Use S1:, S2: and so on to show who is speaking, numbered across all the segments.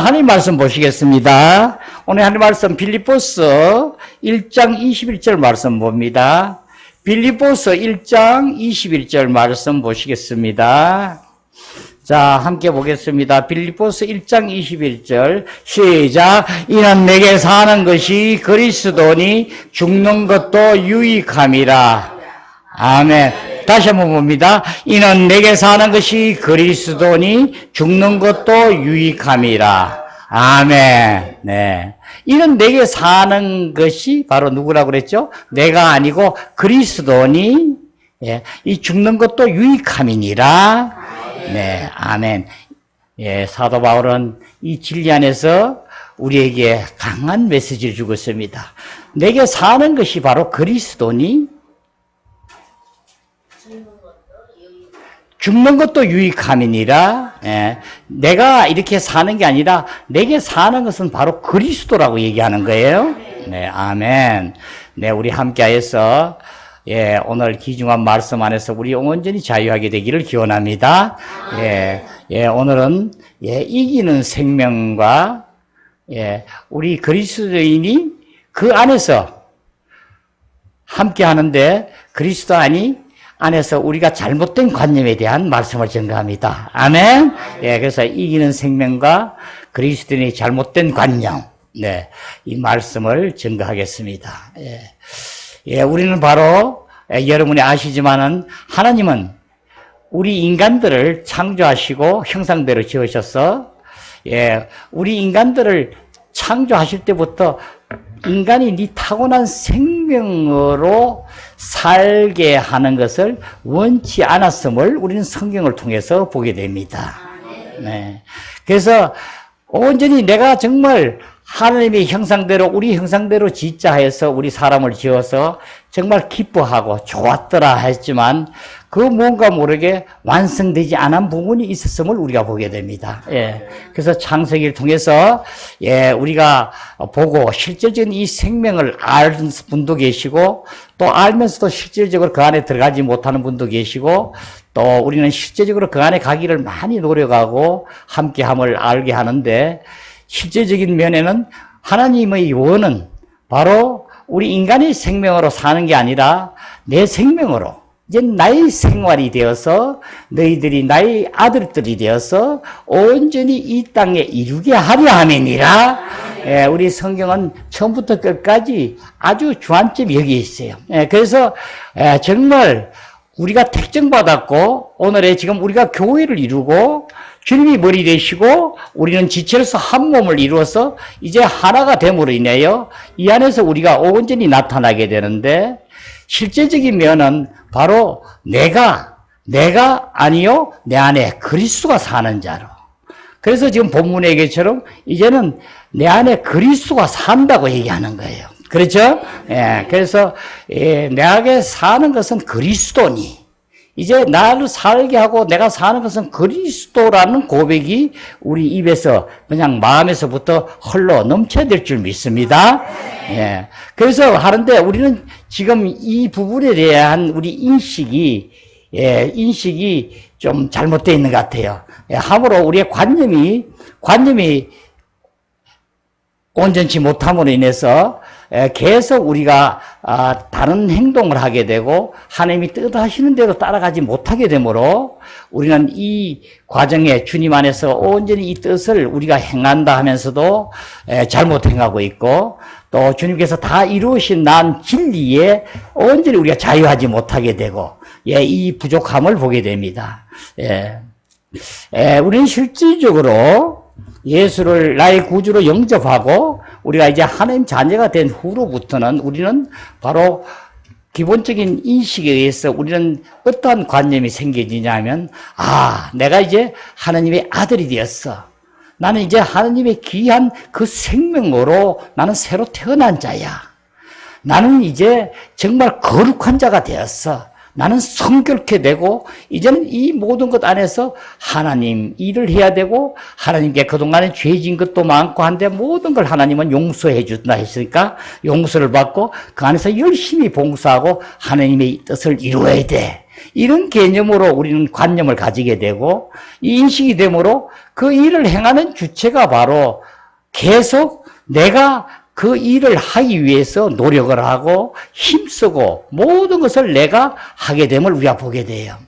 S1: 하나님 말씀 보시겠습니다. 오늘 하나님 말씀 빌립보서 1장 21절 말씀 봅니다. 빌립보서 1장 21절 말씀 보시겠습니다. 자, 함께 보겠습니다. 빌립보서 1장 21절 시작. 이는 내게 사는 것이 그리스도니 죽는 것도 유익함이라. 아멘. 다시 한번 봅니다. 이는 내게 사는 것이 그리스도니 죽는 것도 유익함이라. 아멘. 네. 이는 내게 사는 것이 바로 누구라고 그랬죠? 내가 아니고 그리스도니, 예, 이 죽는 것도 유익함이니라. 네, 아멘. 예, 사도 바울은 이 진리 안에서 우리에게 강한 메시지를 주고 있습니다. 내게 사는 것이 바로 그리스도니 죽는 것도 유익함이니라. 예, 내가 이렇게 사는 게 아니라 내게 사는 것은 바로 그리스도라고 얘기하는 거예요. 네, 아멘. 네, 우리 함께하여서 예, 오늘 귀중한 말씀 안에서 우리 온전히 자유하게 되기를 기원합니다. 예, 오늘은 예, 이기는 생명과 예, 우리 그리스도인이 그 안에서 함께 하는데 그리스도 안에서 우리가 잘못된 관념에 대한 말씀을 전가합니다. 아멘. 예, 그래서 이기는 생명과 그리스도인의 잘못된 관념, 네, 이 말씀을 전가하겠습니다. 예, 우리는 바로 여러분이 아시지만은 하나님은 우리 인간들을 창조하시고 형상대로 지으셔서 예, 우리 인간들을 창조하실 때부터 인간이 네 타고난 생명으로 살게 하는 것을 원치 않았음을 우리는 성경을 통해서 보게 됩니다. 네. 그래서 온전히 내가 정말 하나님의 형상대로 우리 형상대로 짓자 해서 우리 사람을 지어서 정말 기뻐하고 좋았더라 했지만 그 뭔가 모르게 완성되지 않은 부분이 있었음을 우리가 보게 됩니다. 예. 그래서 창세기를 통해서 예, 우리가 보고 실질적인 이 생명을 아는 분도 계시고 또 알면서도 실질적으로 그 안에 들어가지 못하는 분도 계시고 또 우리는 실제적으로 그 안에 가기를 많이 노력하고 함께함을 알게 하는데 실제적인 면에는 하나님의 원은 바로 우리 인간의 생명으로 사는 게 아니라 내 생명으로 이제 나의 생활이 되어서 너희들이 나의 아들들이 되어서 온전히 이 땅에 이루게 하려 함이니라. 예, 우리 성경은 처음부터 끝까지 아주 주안점이 여기에 있어요. 예, 그래서 정말 우리가 택정받았고 오늘의 지금 우리가 교회를 이루고 주님이 머리 되시고 우리는 지체로서 한 몸을 이루어서 이제 하나가 됨으로 인하여 이 안에서 우리가 온전히 나타나게 되는데 실제적인 면은 바로 내가 아니요 내 안에 그리스도가 사는 자로. 그래서 지금 본문의 얘기처럼 이제는 내 안에 그리스도가 산다고 얘기하는 거예요. 그렇죠? 예, 그래서 내 안에 사는 것은 그리스도니 이제 나를 살게 하고 내가 사는 것은 그리스도라는 고백이 우리 입에서 그냥 마음에서부터 흘러 넘쳐야 될 줄 믿습니다. 예. 그래서 하는데 우리는 지금 이 부분에 대한 우리 인식이 좀 잘못되어 있는 것 같아요. 예, 함으로 우리의 관념이 온전치 못함으로 인해서 계속 우리가 다른 행동을 하게 되고 하나님이 뜻하시는 대로 따라가지 못하게 되므로 우리는 이 과정에 주님 안에서 온전히 이 뜻을 우리가 행한다 하면서도 잘못 행하고 있고 또 주님께서 다 이루신 난 진리에 온전히 우리가 자유하지 못하게 되고 이 부족함을 보게 됩니다. 우리는 실질적으로 예수를 나의 구주로 영접하고 우리가 이제 하나님 자녀가 된 후로부터는 우리는 바로 기본적인 인식에 의해서 우리는 어떠한 관념이 생겨지냐면 내가 이제 하나님의 아들이 되었어. 나는 이제 하나님의 귀한 그 생명으로 나는 새로 태어난 자야. 나는 이제 정말 거룩한 자가 되었어. 나는 성결케 되고 이제는 이 모든 것 안에서 하나님 일을 해야 되고 하나님께 그동안에 죄진 것도 많고 한데 모든 걸 하나님은 용서해 준다 했으니까 용서를 받고 그 안에서 열심히 봉사하고 하나님의 뜻을 이루어야 돼. 이런 개념으로 우리는 관념을 가지게 되고 이 인식이 되므로 그 일을 행하는 주체가 바로 계속 내가 그 일을 하기 위해서 노력을 하고 힘쓰고 모든 것을 내가 하게 됨을 우리가 보게 돼요.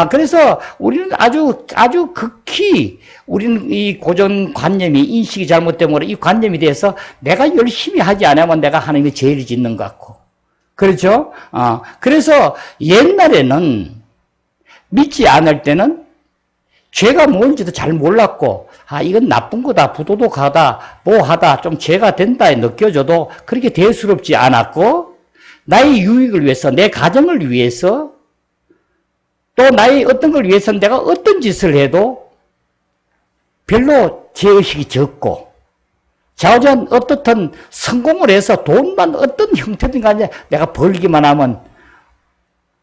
S1: 그래서 우리는 아주 극히 우리는 이 고정관념이 인식이 잘못되므로 이 관념이 돼서 내가 열심히 하지 않으면 내가 하나님의 죄를 짓는 것 같고. 그렇죠? 그래서 옛날에는 믿지 않을 때는 죄가 뭔지도 잘 몰랐고, 이건 나쁜 거다, 부도덕하다, 뭐하다, 좀 죄가 된다 느껴져도 그렇게 대수롭지 않았고, 나의 유익을 위해서, 내 가정을 위해서, 또 나의 어떤 걸 위해서 내가 어떤 짓을 해도 별로 죄의식이 적고, 자우전 어떻든 성공을 해서 돈만 어떤 형태든 간에 내가 벌기만 하면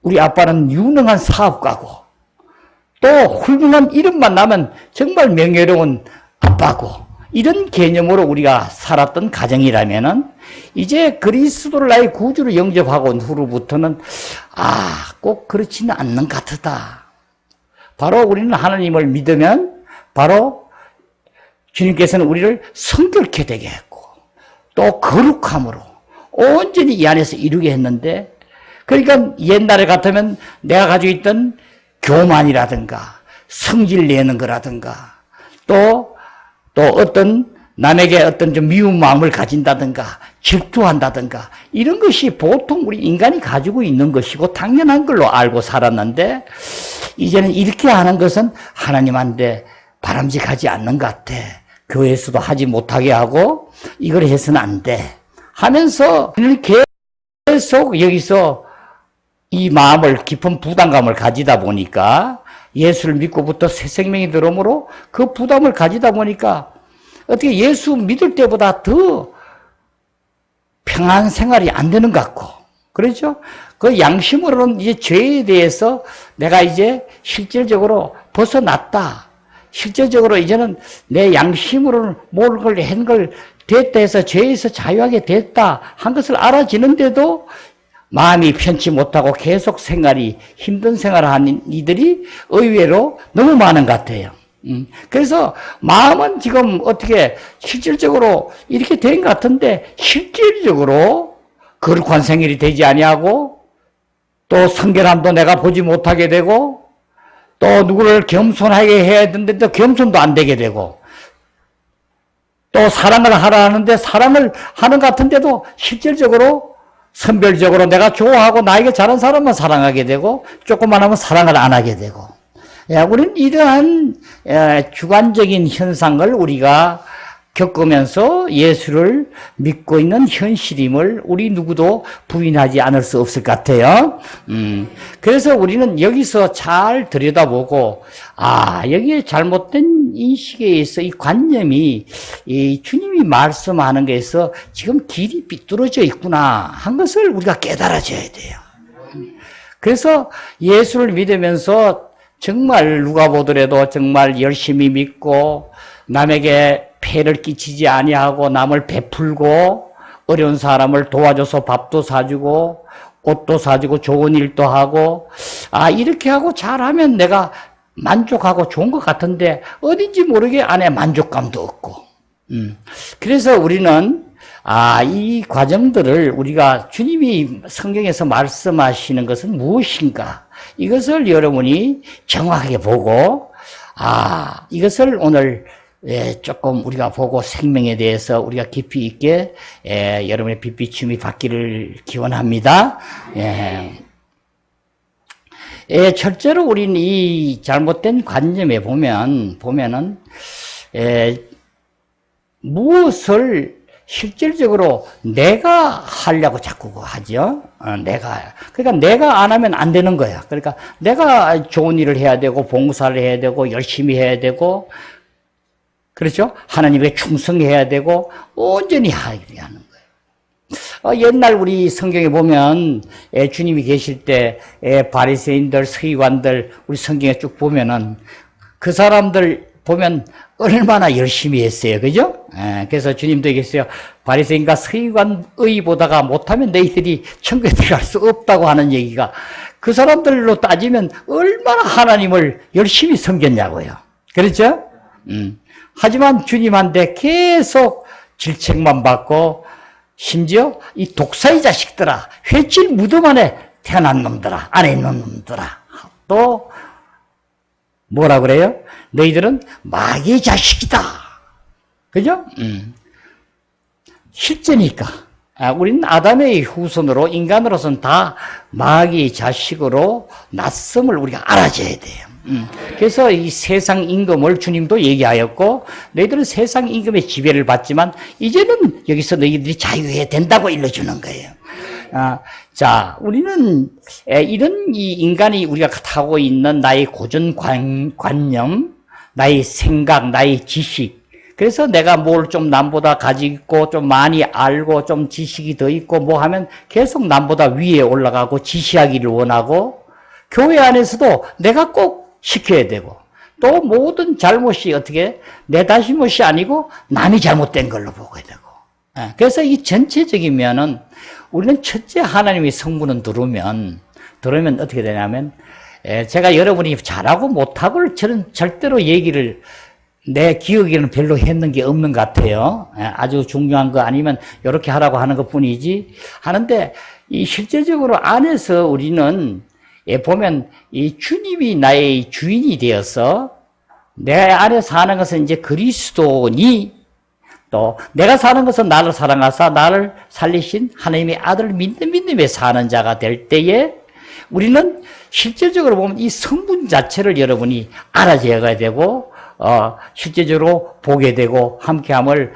S1: 우리 아빠는 유능한 사업가고 또 훌륭한 이름만 나면 정말 명예로운 아빠고 이런 개념으로 우리가 살았던 가정이라면은 이제 그리스도를 나의 구주로 영접하고 온 후로부터는 꼭 그렇지는 않는 것 같다. 바로 우리는 하나님을 믿으면 바로 주님께서는 우리를 성결케 되게 했고 또 거룩함으로 온전히 이 안에서 이루게 했는데 그러니까 옛날에 같으면 내가 가지고 있던 교만이라든가 성질 내는 거라든가 또 어떤 남에게 어떤 좀 미운 마음을 가진다든가 질투한다든가 이런 것이 보통 우리 인간이 가지고 있는 것이고 당연한 걸로 알고 살았는데 이제는 이렇게 하는 것은 하나님한테 바람직하지 않는 것 같아. 교회에서도 하지 못하게 하고 이걸 해서는 안 돼 하면서 계속 여기서 이 마음을 깊은 부담감을 가지다 보니까 예수를 믿고부터 새 생명이 들어오므로 그 부담을 가지다 보니까 어떻게 예수 믿을 때보다 더 평안 생활이 안 되는 것 같고 그렇죠? 그 양심으로는 이제 죄에 대해서 내가 이제 실질적으로 벗어났다. 실질적으로 이제는 내 양심으로는 뭘 한 걸 됐다 해서 죄에서 자유하게 됐다 한 것을 알아지는데도 마음이 편치 못하고 계속 생활이 힘든 생활을 하는 이들이 의외로 너무 많은 것 같아요. 그래서 마음은 지금 어떻게 실질적으로 이렇게 된 것 같은데 실질적으로 거룩한 생활이 되지 아니하고 또 성결함도 내가 보지 못하게 되고 또 누구를 겸손하게 해야 되는데 또 겸손도 안 되게 되고 또 사랑을 하라 하는데 사랑을 하는 것 같은데도 실질적으로 선별적으로 내가 좋아하고 나에게 잘한 사람만 사랑하게 되고 조금만 하면 사랑을 안 하게 되고 우리는 이러한 주관적인 현상을 우리가 겪으면서 예수를 믿고 있는 현실임을 우리 누구도 부인하지 않을 수 없을 것 같아요. 그래서 우리는 여기서 잘 들여다보고 여기에 잘못된 인식에 의해서 이 관념이 이 주님이 말씀하는 것에서 지금 길이 삐뚤어져 있구나 한 것을 우리가 깨달아져야 돼요. 그래서 예수를 믿으면서 정말 누가 보더라도 정말 열심히 믿고 남에게 폐를 끼치지 아니하고 남을 베풀고 어려운 사람을 도와줘서 밥도 사주고 옷도 사주고 좋은 일도 하고 이렇게 하고 잘하면 내가 만족하고 좋은 것 같은데 어딘지 모르게 안에 만족감도 없고 그래서 우리는 이 과정들을 우리가 주님이 성경에서 말씀하시는 것은 무엇인가 이것을 여러분이 정확하게 보고 이것을 오늘 조금 우리가 보고 생명에 대해서 우리가 깊이 있게 여러분의 빛비춤이 받기를 기원합니다. 첫째로 우리는 이 잘못된 관념에 보면은 무엇을 실질적으로 내가 하려고 자꾸 하죠. 그러니까 내가 안 하면 안 되는 거야. 그러니까 내가 좋은 일을 해야 되고 봉사를 해야 되고 열심히 해야 되고 그렇죠? 하나님께 충성해야 되고 온전히 하는 거예요. 옛날 우리 성경에 보면 주님이 계실 때 바리새인들, 서기관들 우리 성경에 쭉 보면은 그 사람들 보면 얼마나 열심히 했어요. 그죠? 그래서 주님도 얘기했어요. 바리새인과 서기관 의보다가 못하면 너희들이 천국에 들어갈 수 없다고 하는 얘기가 그 사람들로 따지면 얼마나 하나님을 열심히 섬겼냐고요. 그렇죠? 하지만 주님한테 계속 질책만 받고, 심지어 이 독사의 자식들아, 횟집 무덤 안에 태어난 놈들아, 안에 있는 놈들아, 또 뭐라 그래요? 너희들은 마귀의 자식이다. 그죠? 실제니까. 우리는 아담의 후손으로, 인간으로서는 다 마귀의 자식으로 낯섦을 우리가 알아줘야 돼요. 그래서 이 세상 임금을 주님도 얘기하였고, 너희들은 세상 임금의 지배를 받지만 이제는 여기서 너희들이 자유해야 된다고 일러주는 거예요. 자, 우리는 이런 이 인간이 우리가 타고 있는 나의 고정관념, 나의 생각, 나의 지식, 그래서 내가 뭘 좀 남보다 가지고 좀 많이 알고 좀 지식이 더 있고 뭐 하면 계속 남보다 위에 올라가고 지시하기를 원하고, 교회 안에서도 내가 꼭 시켜야 되고, 또 모든 잘못이 어떻게 내 잘못이 아니고 남이 잘못된 걸로 보게 되고. 그래서 이 전체적인 면은 우리는 첫째 하나님의 성분은 들으면 어떻게 되냐면, 제가 여러분이 잘하고 못하고를 저는 절대로 얘기를 내 기억에는 별로 했는 게 없는 것 같아요. 아주 중요한 거 아니면 이렇게 하라고 하는 것 뿐이지 하는데, 이 실제적으로 안에서 우리는 보면 이 주님이 나의 주인이 되어서 내 안에 사는 것은 이제 그리스도니, 또 내가 사는 것은 나를 사랑하사 나를 살리신 하나님의 아들을 믿음에 사는 자가 될 때에 우리는 실제적으로 보면 이 성분 자체를 여러분이 알아줘야 되고, 실제적으로 보게 되고 함께함을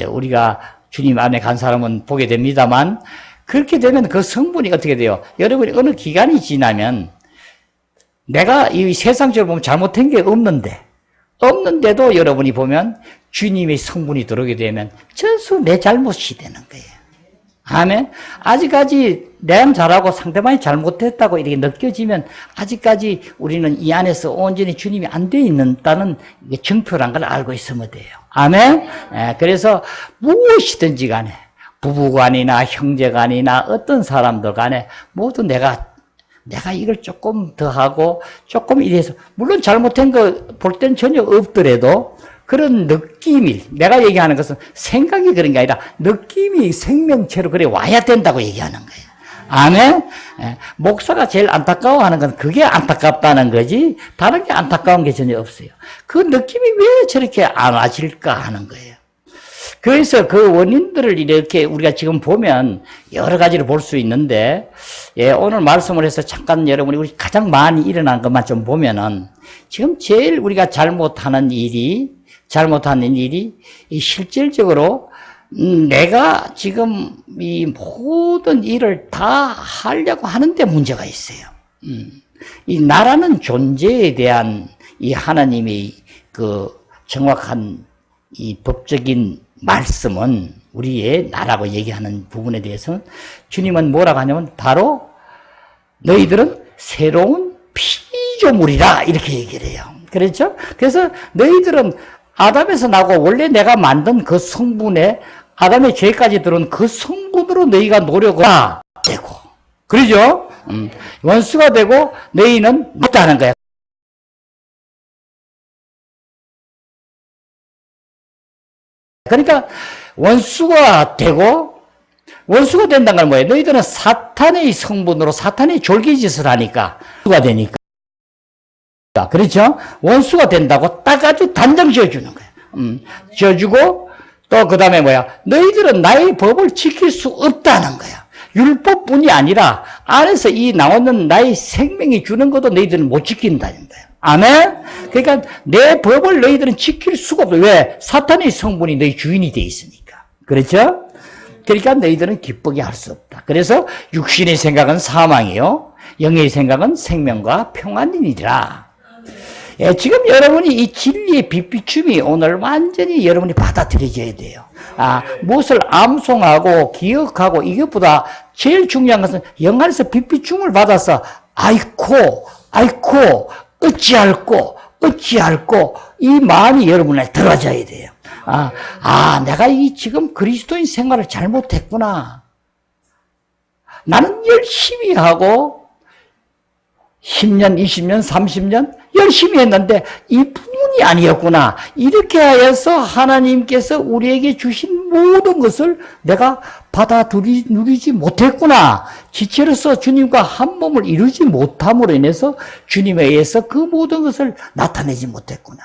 S1: 우리가 주님 안에 간 사람은 보게 됩니다만, 그렇게 되면 그 성분이 어떻게 돼요? 여러분이 어느 기간이 지나면 내가 이 세상적으로 보면 잘못한 게 없는데도 여러분이 보면 주님의 성분이 들어오게 되면 전수 내 잘못이 되는 거예요. 아멘. 아직까지 내가 잘하고 상대방이 잘못했다고 이렇게 느껴지면 아직까지 우리는 이 안에서 온전히 주님이 안 되어 있다는 증표란 걸 알고 있으면 돼요. 아멘. 그래서 무엇이든지 간에 부부간이나 형제간이나 어떤 사람들 간에 모두 내가 이걸 조금 더 하고 조금 이래서, 물론 잘못한 거 볼 땐 전혀 없더라도 그런 느낌이, 내가 얘기하는 것은 생각이 그런 게 아니라 느낌이 생명체로 그래 와야 된다고 얘기하는 거예요. 아멘. 목사가 제일 안타까워하는 건 그게 안타깝다는 거지 다른 게 안타까운 게 전혀 없어요. 그 느낌이 왜 저렇게 안 와질까 하는 거예요. 그래서 그 원인들을 이렇게 우리가 지금 보면 여러 가지를 볼 수 있는데, 오늘 말씀을 해서 잠깐 여러분이 우리 가장 많이 일어난 것만 좀 보면은, 지금 제일 우리가 잘못하는 일이 이 실질적으로 내가 지금 이 모든 일을 다 하려고 하는데 문제가 있어요. 이 나라는 존재에 대한 이 하나님의 그 정확한 이 법적인 말씀은 우리의 나라고 얘기하는 부분에 대해서는 주님은 뭐라고 하냐면 바로 너희들은 새로운 피조물이라 이렇게 얘기를 해요. 그렇죠? 그래서 너희들은 아담에서 나고 원래 내가 만든 그 성분에 아담의 죄까지 들어온 그 성분으로 너희가 노력을 되고, 그러죠? 원수가 되고 너희는 못하는 거야. 그러니까 원수가 된다는 건 뭐예요? 너희들은 사탄의 성분으로 사탄의 졸개짓을 하니까 원수가 되니까, 그렇죠? 원수가 된다고 딱 아주 단정 지어주는 거예요. 지어주고 또 그 다음에 뭐야? 너희들은 나의 법을 지킬 수 없다는 거야. 율법뿐이 아니라 안에서 이 나오는 나의 생명이 주는 것도 너희들은 못 지킨다는 거예요. 아멘? 그러니까 내 법을 너희들은 지킬 수가 없어. 왜? 사탄의 성분이 너희 주인이 돼 있으니까. 그렇죠? 그러니까 너희들은 기쁘게 할 수 없다. 그래서 육신의 생각은 사망이요, 영의 생각은 생명과 평안이니라. 지금 여러분이 이 진리의 빛비춤이 오늘 완전히 여러분이 받아들여져야 돼요. 무엇을 암송하고 기억하고 이것보다 제일 중요한 것은 영 안에서 빛비춤을 받아서 아이코 어찌할꼬 이 마음이 여러분 안에 들어져야 돼요. 내가 이 지금 그리스도인 생활을 잘못했구나. 나는 열심히 하고 10년, 20년, 30년 열심히 했는데 이뿐이 아니었구나. 이렇게 하여서 하나님께서 우리에게 주신 모든 것을 내가 누리지 못했구나. 지체로서 주님과 한 몸을 이루지 못함으로 인해서 주님에 의해서 그 모든 것을 나타내지 못했구나.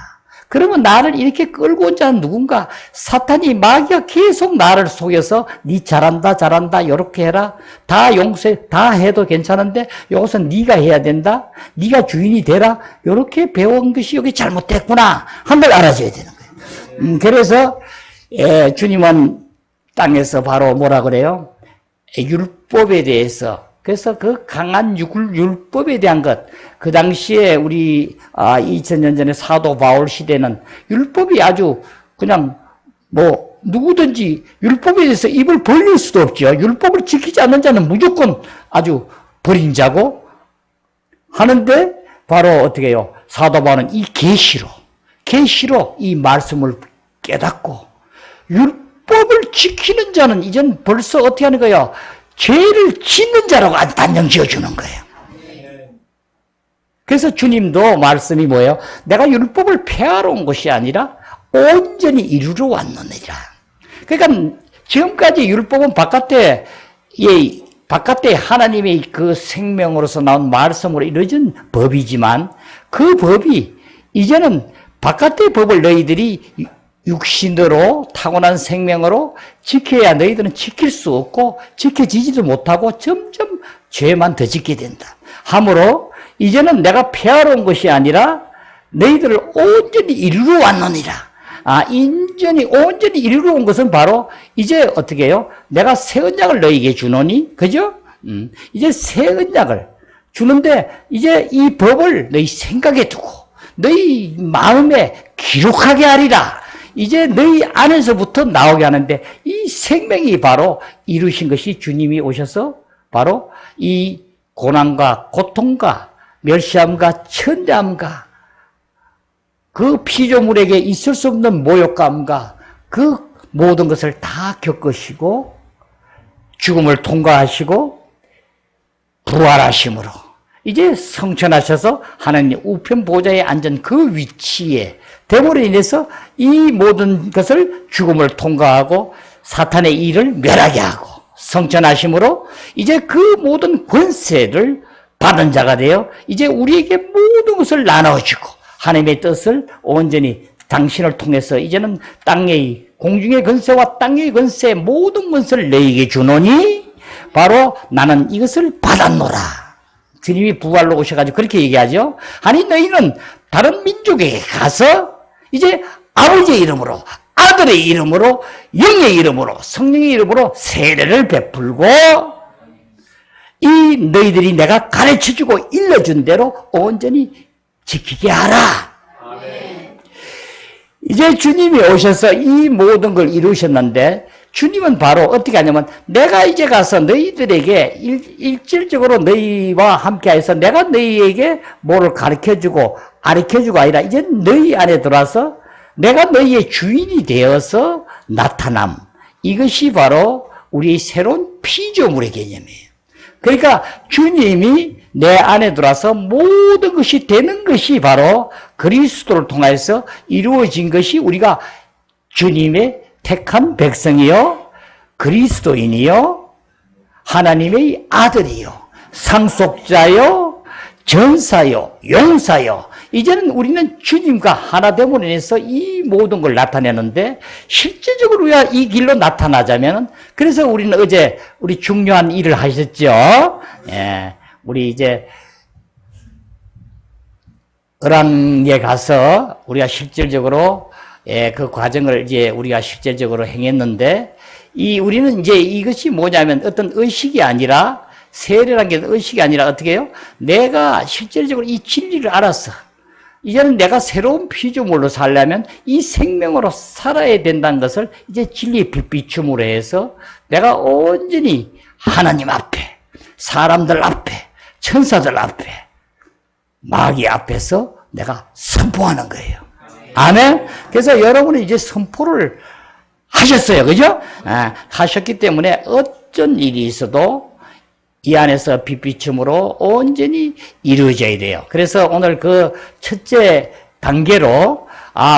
S1: 그러면 나를 이렇게 끌고 온 자는 누군가? 사탄이, 마귀가 계속 나를 속여서 니 잘한다 이렇게 해라. 다 용서해. 다 해도 괜찮은데 이것은 네가 해야 된다. 네가 주인이 되라. 이렇게 배운 것이 여기 잘못됐구나 한 걸 알아줘야 되는 거예요. 그래서 주님은 땅에서 바로 뭐라 그래요? 율법에 대해서, 그래서 그 강한 율법에 대한 것, 그 당시에 우리 2000년 전에 사도 바울 시대는 율법이 아주 그냥 뭐 누구든지 율법에 대해서 입을 벌릴 수도 없죠. 율법을 지키지 않는 자는 무조건 아주 버린 자고 하는데, 바로 어떻게 해요? 사도 바울은 이 계시로 이 말씀을 깨닫고 율법을 지키는 자는 이젠 벌써 어떻게 하는 거예요? 죄를 짓는 자라고 단정 지어주는 거예요. 그래서 주님도 말씀이 뭐예요? 내가 율법을 폐하러 온 것이 아니라 온전히 이루러 왔느니라. 그러니까 지금까지 율법은 바깥에 하나님의 그 생명으로서 나온 말씀으로 이루어진 법이지만, 그 법이 이제는 바깥의 법을 너희들이 육신으로 타고난 생명으로 지켜야 너희들은 지킬 수 없고 지켜지지도 못하고 점점 죄만 더 짓게 된다. 하므로 이제는 내가 폐하러 온 것이 아니라 너희들을 온전히 이루러 왔느니라. 온전히 이루러 온 것은 바로 이제 어떻게 해요? 내가 새 언약을 너희에게 주노니, 그죠? 이제 새 언약을 주는데 이제 이 법을 너희 생각에 두고 너희 마음에 기록하게 하리라. 이제 너희 안에서부터 나오게 하는데, 이 생명이 바로 이루신 것이 주님이 오셔서 바로 이 고난과 고통과 멸시함과 천대함과 그 피조물에게 있을 수 없는 모욕감과 그 모든 것을 다 겪으시고 죽음을 통과하시고 부활하심으로 이제 성천하셔서 하나님 우편 보좌에 앉은 그 위치에 됨으로 인해서 이 모든 것을 죽음을 통과하고 사탄의 일을 멸하게 하고 성천하심으로 이제 그 모든 권세를 받은 자가 되어 이제 우리에게 모든 것을 나눠주고 하나님의 뜻을 온전히 당신을 통해서 이제는 땅의 공중의 권세와 땅의 권세 모든 것을 너희에게 주노니 바로 나는 이것을 받았노라. 주님이 부활로 오셔가지고 그렇게 얘기하죠. 아니 너희는 다른 민족에게 가서 이제 아버지의 이름으로 아들의 이름으로 영의 이름으로 성령의 이름으로 세례를 베풀고 이 너희들이 내가 가르쳐주고 일러준 대로 온전히 지키게 하라. 아멘. 이제 주님이 오셔서 이 모든 걸 이루셨는데 주님은 바로 어떻게 하냐면 내가 이제 가서 너희들에게 일질적으로 너희와 함께해서 내가 너희에게 뭐를 가르쳐주고 아니라 이제 너희 안에 들어와서 내가 너희의 주인이 되어서 나타남. 이것이 바로 우리의 새로운 피조물의 개념이에요. 그러니까 주님이 내 안에 들어와서 모든 것이 되는 것이 바로 그리스도를 통해서 이루어진 것이 우리가 주님의 택한 백성이요 그리스도인이요 하나님의 아들이요 상속자요 전사요 용사요. 이제는 우리는 주님과 하나 됨으로 인해서 이 모든 걸 나타내는데 실제적으로 우리가 이 길로 나타나자면 그래서 우리는 어제 우리 중요한 일을 하셨죠. 예, 우리 이제 을왕에 가서 우리가 실질적으로 그 과정을 이제 우리가 실질적으로 행했는데 우리는 이제 이것이 뭐냐면 어떤 의식이 아니라 세례라는 게 의식이 아니라 어떻게 해요? 내가 실질적으로 이 진리를 알았어. 이제는 내가 새로운 피조물로 살려면 이 생명으로 살아야 된다는 것을 이제 진리의 빛비춤으로 해서 내가 온전히 하나님 앞에, 사람들 앞에, 천사들 앞에, 마귀 앞에서 내가 선포하는 거예요. 아멘? 그래서 여러분은 이제 선포를 하셨어요. 그죠? 하셨기 때문에 어떤 일이 있어도 이 안에서 빛비춤으로 온전히 이루어져야 돼요. 그래서 오늘 그 첫째 단계로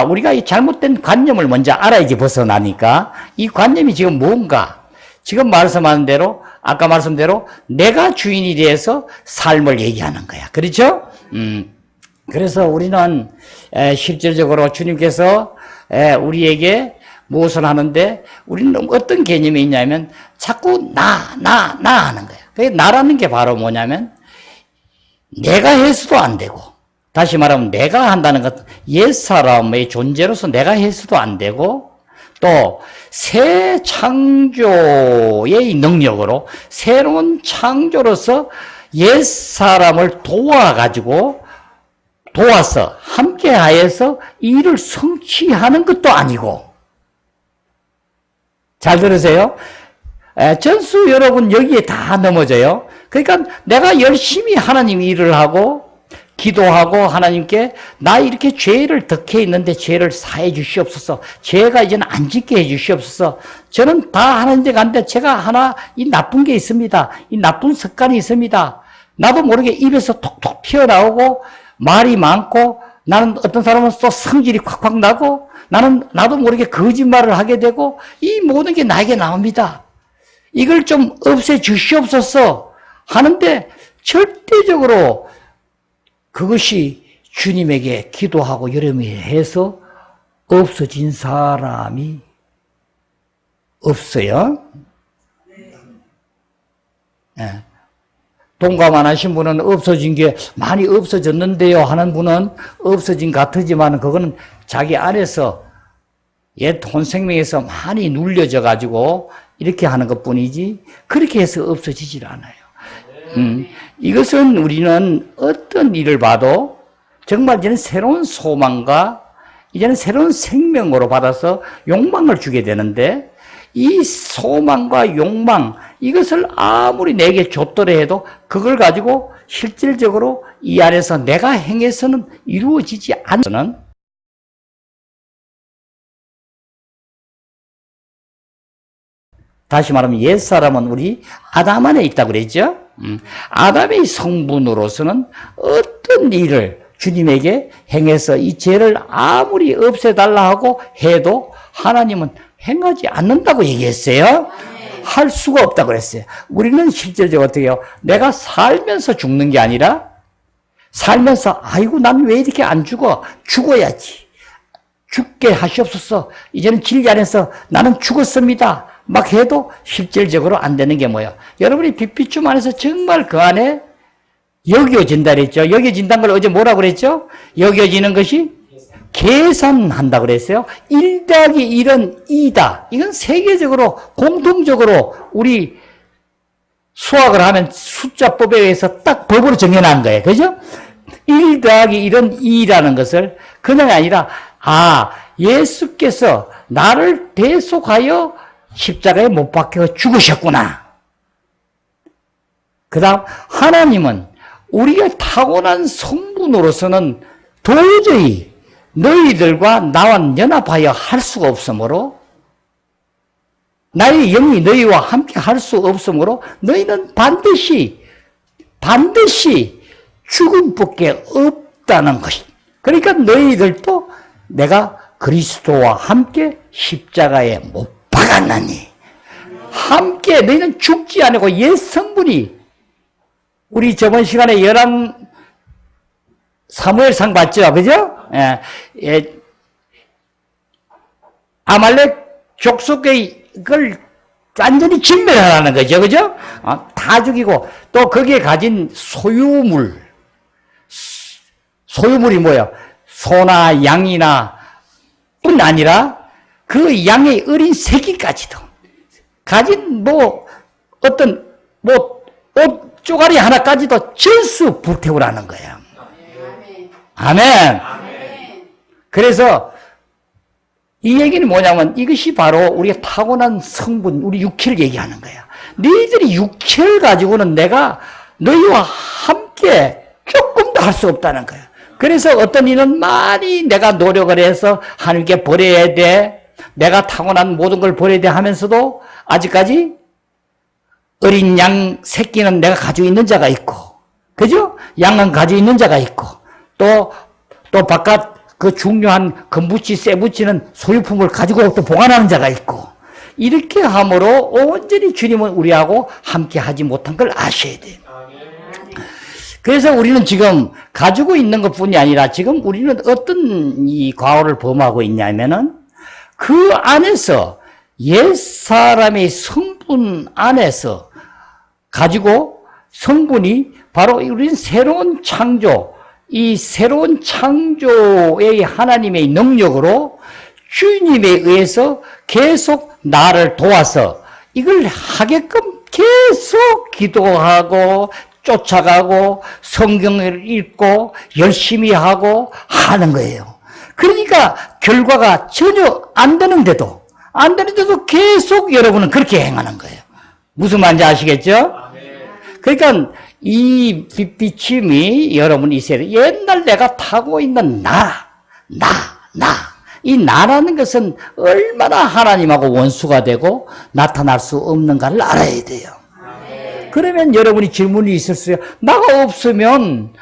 S1: 우리가 이 잘못된 관념을 먼저 알아야지 벗어나니까 이 관념이 지금 뭔가 지금 말씀하는 대로 아까 말씀대로 내가 주인이 돼서 삶을 얘기하는 거야. 그렇죠? 그래서 우리는 실질적으로 주님께서 우리에게 무엇을 하는데 우리는 어떤 개념이 있냐면 자꾸 나 하는 거예요. 그 나라는 게 바로 뭐냐면 내가 해서도 안 되고 다시 말하면 내가 한다는 것 옛사람의 존재로서 내가 해서도 안 되고 또 새 창조의 능력으로 새로운 창조로서 옛사람을 도와서 함께하여서 일을 성취하는 것도 아니고 잘 들으세요. 전수 여러분 여기에 다 넘어져요. 그러니까 내가 열심히 하나님 일을 하고 기도하고 하나님께 나 이렇게 죄를 덕해 있는데 죄를 사해 주시옵소서. 죄가 이제는 안 짓게 해 주시옵소서. 저는 다 하나님께 갔는데 제가 하나 이 나쁜 게 있습니다. 이 나쁜 습관이 있습니다. 나도 모르게 입에서 톡톡 튀어나오고 말이 많고 나는 어떤 사람은 또 성질이 콱콱 나고 나도 모르게 거짓말을 하게 되고 이 모든 게 나에게 나옵니다. 이걸 좀 없애 주시옵소서 하는데 절대적으로 그것이 주님에게 기도하고 여름에 해서 없어진 사람이 없어요. 네. 동감 안 하신 분은 없어진 게 많이 없어졌는데요 하는 분은 없어진 같으지만 그거는 자기 안에서 옛 혼생명에서 많이 눌려져 가지고 이렇게 하는 것뿐이지 그렇게 해서 없어지질 않아요. 이것은 우리는 어떤 일을 봐도 정말 이제는 새로운 소망과 이제는 새로운 생명으로 받아서 욕망을 주게 되는데 이 소망과 욕망 이것을 아무리 내게 줬더라 해도 그걸 가지고 실질적으로 이 안에서 내가 행해서는 이루어지지 않는 다시 말하면 옛사람은 우리 아담 안에 있다고 그랬죠. 아담의 성분으로서는 어떤 일을 주님에게 행해서 이 죄를 아무리 없애달라 하고 해도 하나님은 행하지 않는다고 얘기했어요. 할 수가 없다고 그랬어요. 우리는 실질적으로 어떻게 해요? 내가 살면서 죽는 게 아니라 살면서 아이고 난 왜 이렇게 안 죽어? 죽어야지. 죽게 하시옵소서. 이제는 진리 안에서 나는 죽었습니다. 막 해도 실질적으로 안 되는 게 뭐예요? 여러분이 빛비춤 안에서 정말 그 안에 여겨진다 그랬죠. 여겨진다는 걸 어제 뭐라고 그랬죠? 여겨지는 것이 계산한다고 그랬어요. 1 더하기 1은 2다. 이건 세계적으로 공통적으로 우리 수학을 하면 숫자법에 의해서 딱 법으로 정해놓은 거예요. 그죠? 1 더하기 1은 2라는 것을 그냥 아니라 예수께서 나를 대속하여 십자가에 못 박혀 죽으셨구나. 그 다음 하나님은 우리가 타고난 성분으로서는 도저히 너희들과 나와 연합하여 할 수가 없으므로 나의 영이 너희와 함께 할 수 없으므로 너희는 반드시 죽음밖에 없다는 것이. 그러니까 너희들도 내가 그리스도와 함께 십자가에 못 박았나니 함께 너희는 죽지 않고 옛 성분이 우리 저번 시간에 사무엘상 봤죠? 그죠? 아말렉 족속의 그걸 완전히 진멸하라는 거죠. 그죠? 다 죽이고 또 거기에 가진 소유물이 뭐예요? 소나 양이나 뿐 아니라 그 양의 어린 새끼까지도 가진 옷 쪼가리 하나까지도 전수 불태우라는 거예요. 아멘. 그래서 이 얘기는 뭐냐면 이것이 바로 우리가 타고난 성분, 우리 육체를 얘기하는 거야. 너희들이 육체를 가지고는 내가 너희와 함께 조금도 할 수 없다는 거야. 그래서 어떤 이는 많이 내가 노력을 해서 하나님께 버려야 돼. 내가 타고난 모든 걸 버려야 돼 하면서도 아직까지 어린 양 새끼는 내가 가지고 있는 자가 있고, 그죠? 양은 가지고 있는 자가 있고, 또 바깥 그 중요한 금붙이, 쇠붙이는 소유품을 가지고 또 보관하는 자가 있고, 이렇게 함으로 온전히 주님은 우리하고 함께 하지 못한 걸 아셔야 돼요. 그래서 우리는 지금 가지고 있는 것 뿐이 아니라 지금 우리는 어떤 이 과오를 범하고 있냐면은 그 안에서 옛사람의 성분 안에서 가지고 성분이 바로 우리는 새로운 창조, 이 새로운 창조의 하나님의 능력으로 주님에 의해서 계속 나를 도와서 이걸 하게끔 계속 기도하고 쫓아가고 성경을 읽고 열심히 하고 하는 거예요. 그러니까 결과가 전혀 안 되는데도 계속 여러분은 그렇게 행하는 거예요. 무슨 말인지 아시겠죠? 그러니까 이 빛비침이 여러분 있어요. 옛날 내가 타고 있는 이 나라는 것은 얼마나 하나님하고 원수가 되고 나타날 수 없는가를 알아야 돼요. 그러면 여러분이 질문이 있을 수 있어요. 나가 없으면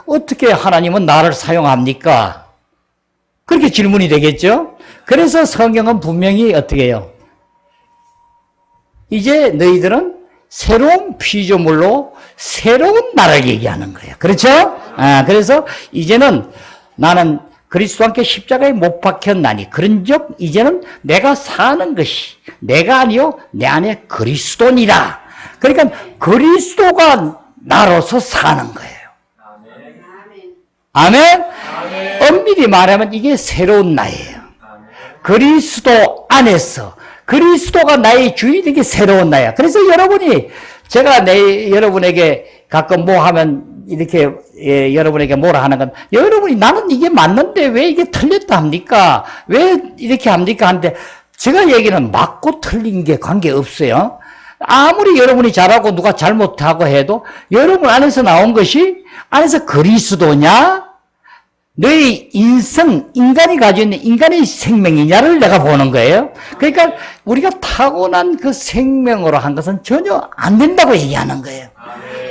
S1: 어떻게 하나님은 나를 사용합니까? 그렇게 질문이 되겠죠? 그래서 성경은 분명히 어떻게 해요? 이제 너희들은 새로운 피조물로 새로운 나를 얘기하는 거예요. 그렇죠? 그래서 이제는 나는 그리스도와 함께 십자가에 못 박혔나니 그런즉 이제는 내가 사는 것이 내가 아니요 내 안에 그리스도니라. 그러니까 그리스도가 나로서 사는 거예요. 아멘? 엄밀히 말하면 이게 새로운 나예요. 그리스도 안에서 그리스도가 나의 주인이 되게 새로운 나야. 그래서 여러분이 제가 여러분에게 가끔 뭐 하면 이렇게 여러분에게 뭐라 하는 건 여러분이 나는 이게 맞는데 왜 이게 틀렸다 합니까? 왜 이렇게 합니까? 하는데 제가 얘기는 맞고 틀린 게 관계없어요. 아무리 여러분이 잘하고 누가 잘못하고 해도 여러분 안에서 나온 것이 안에서 그리스도냐? 너의 인간이 가지고 있는 인간의 생명이냐를 내가 보는 거예요. 그러니까 우리가 타고난 그 생명으로 한 것은 전혀 안 된다고 얘기하는 거예요.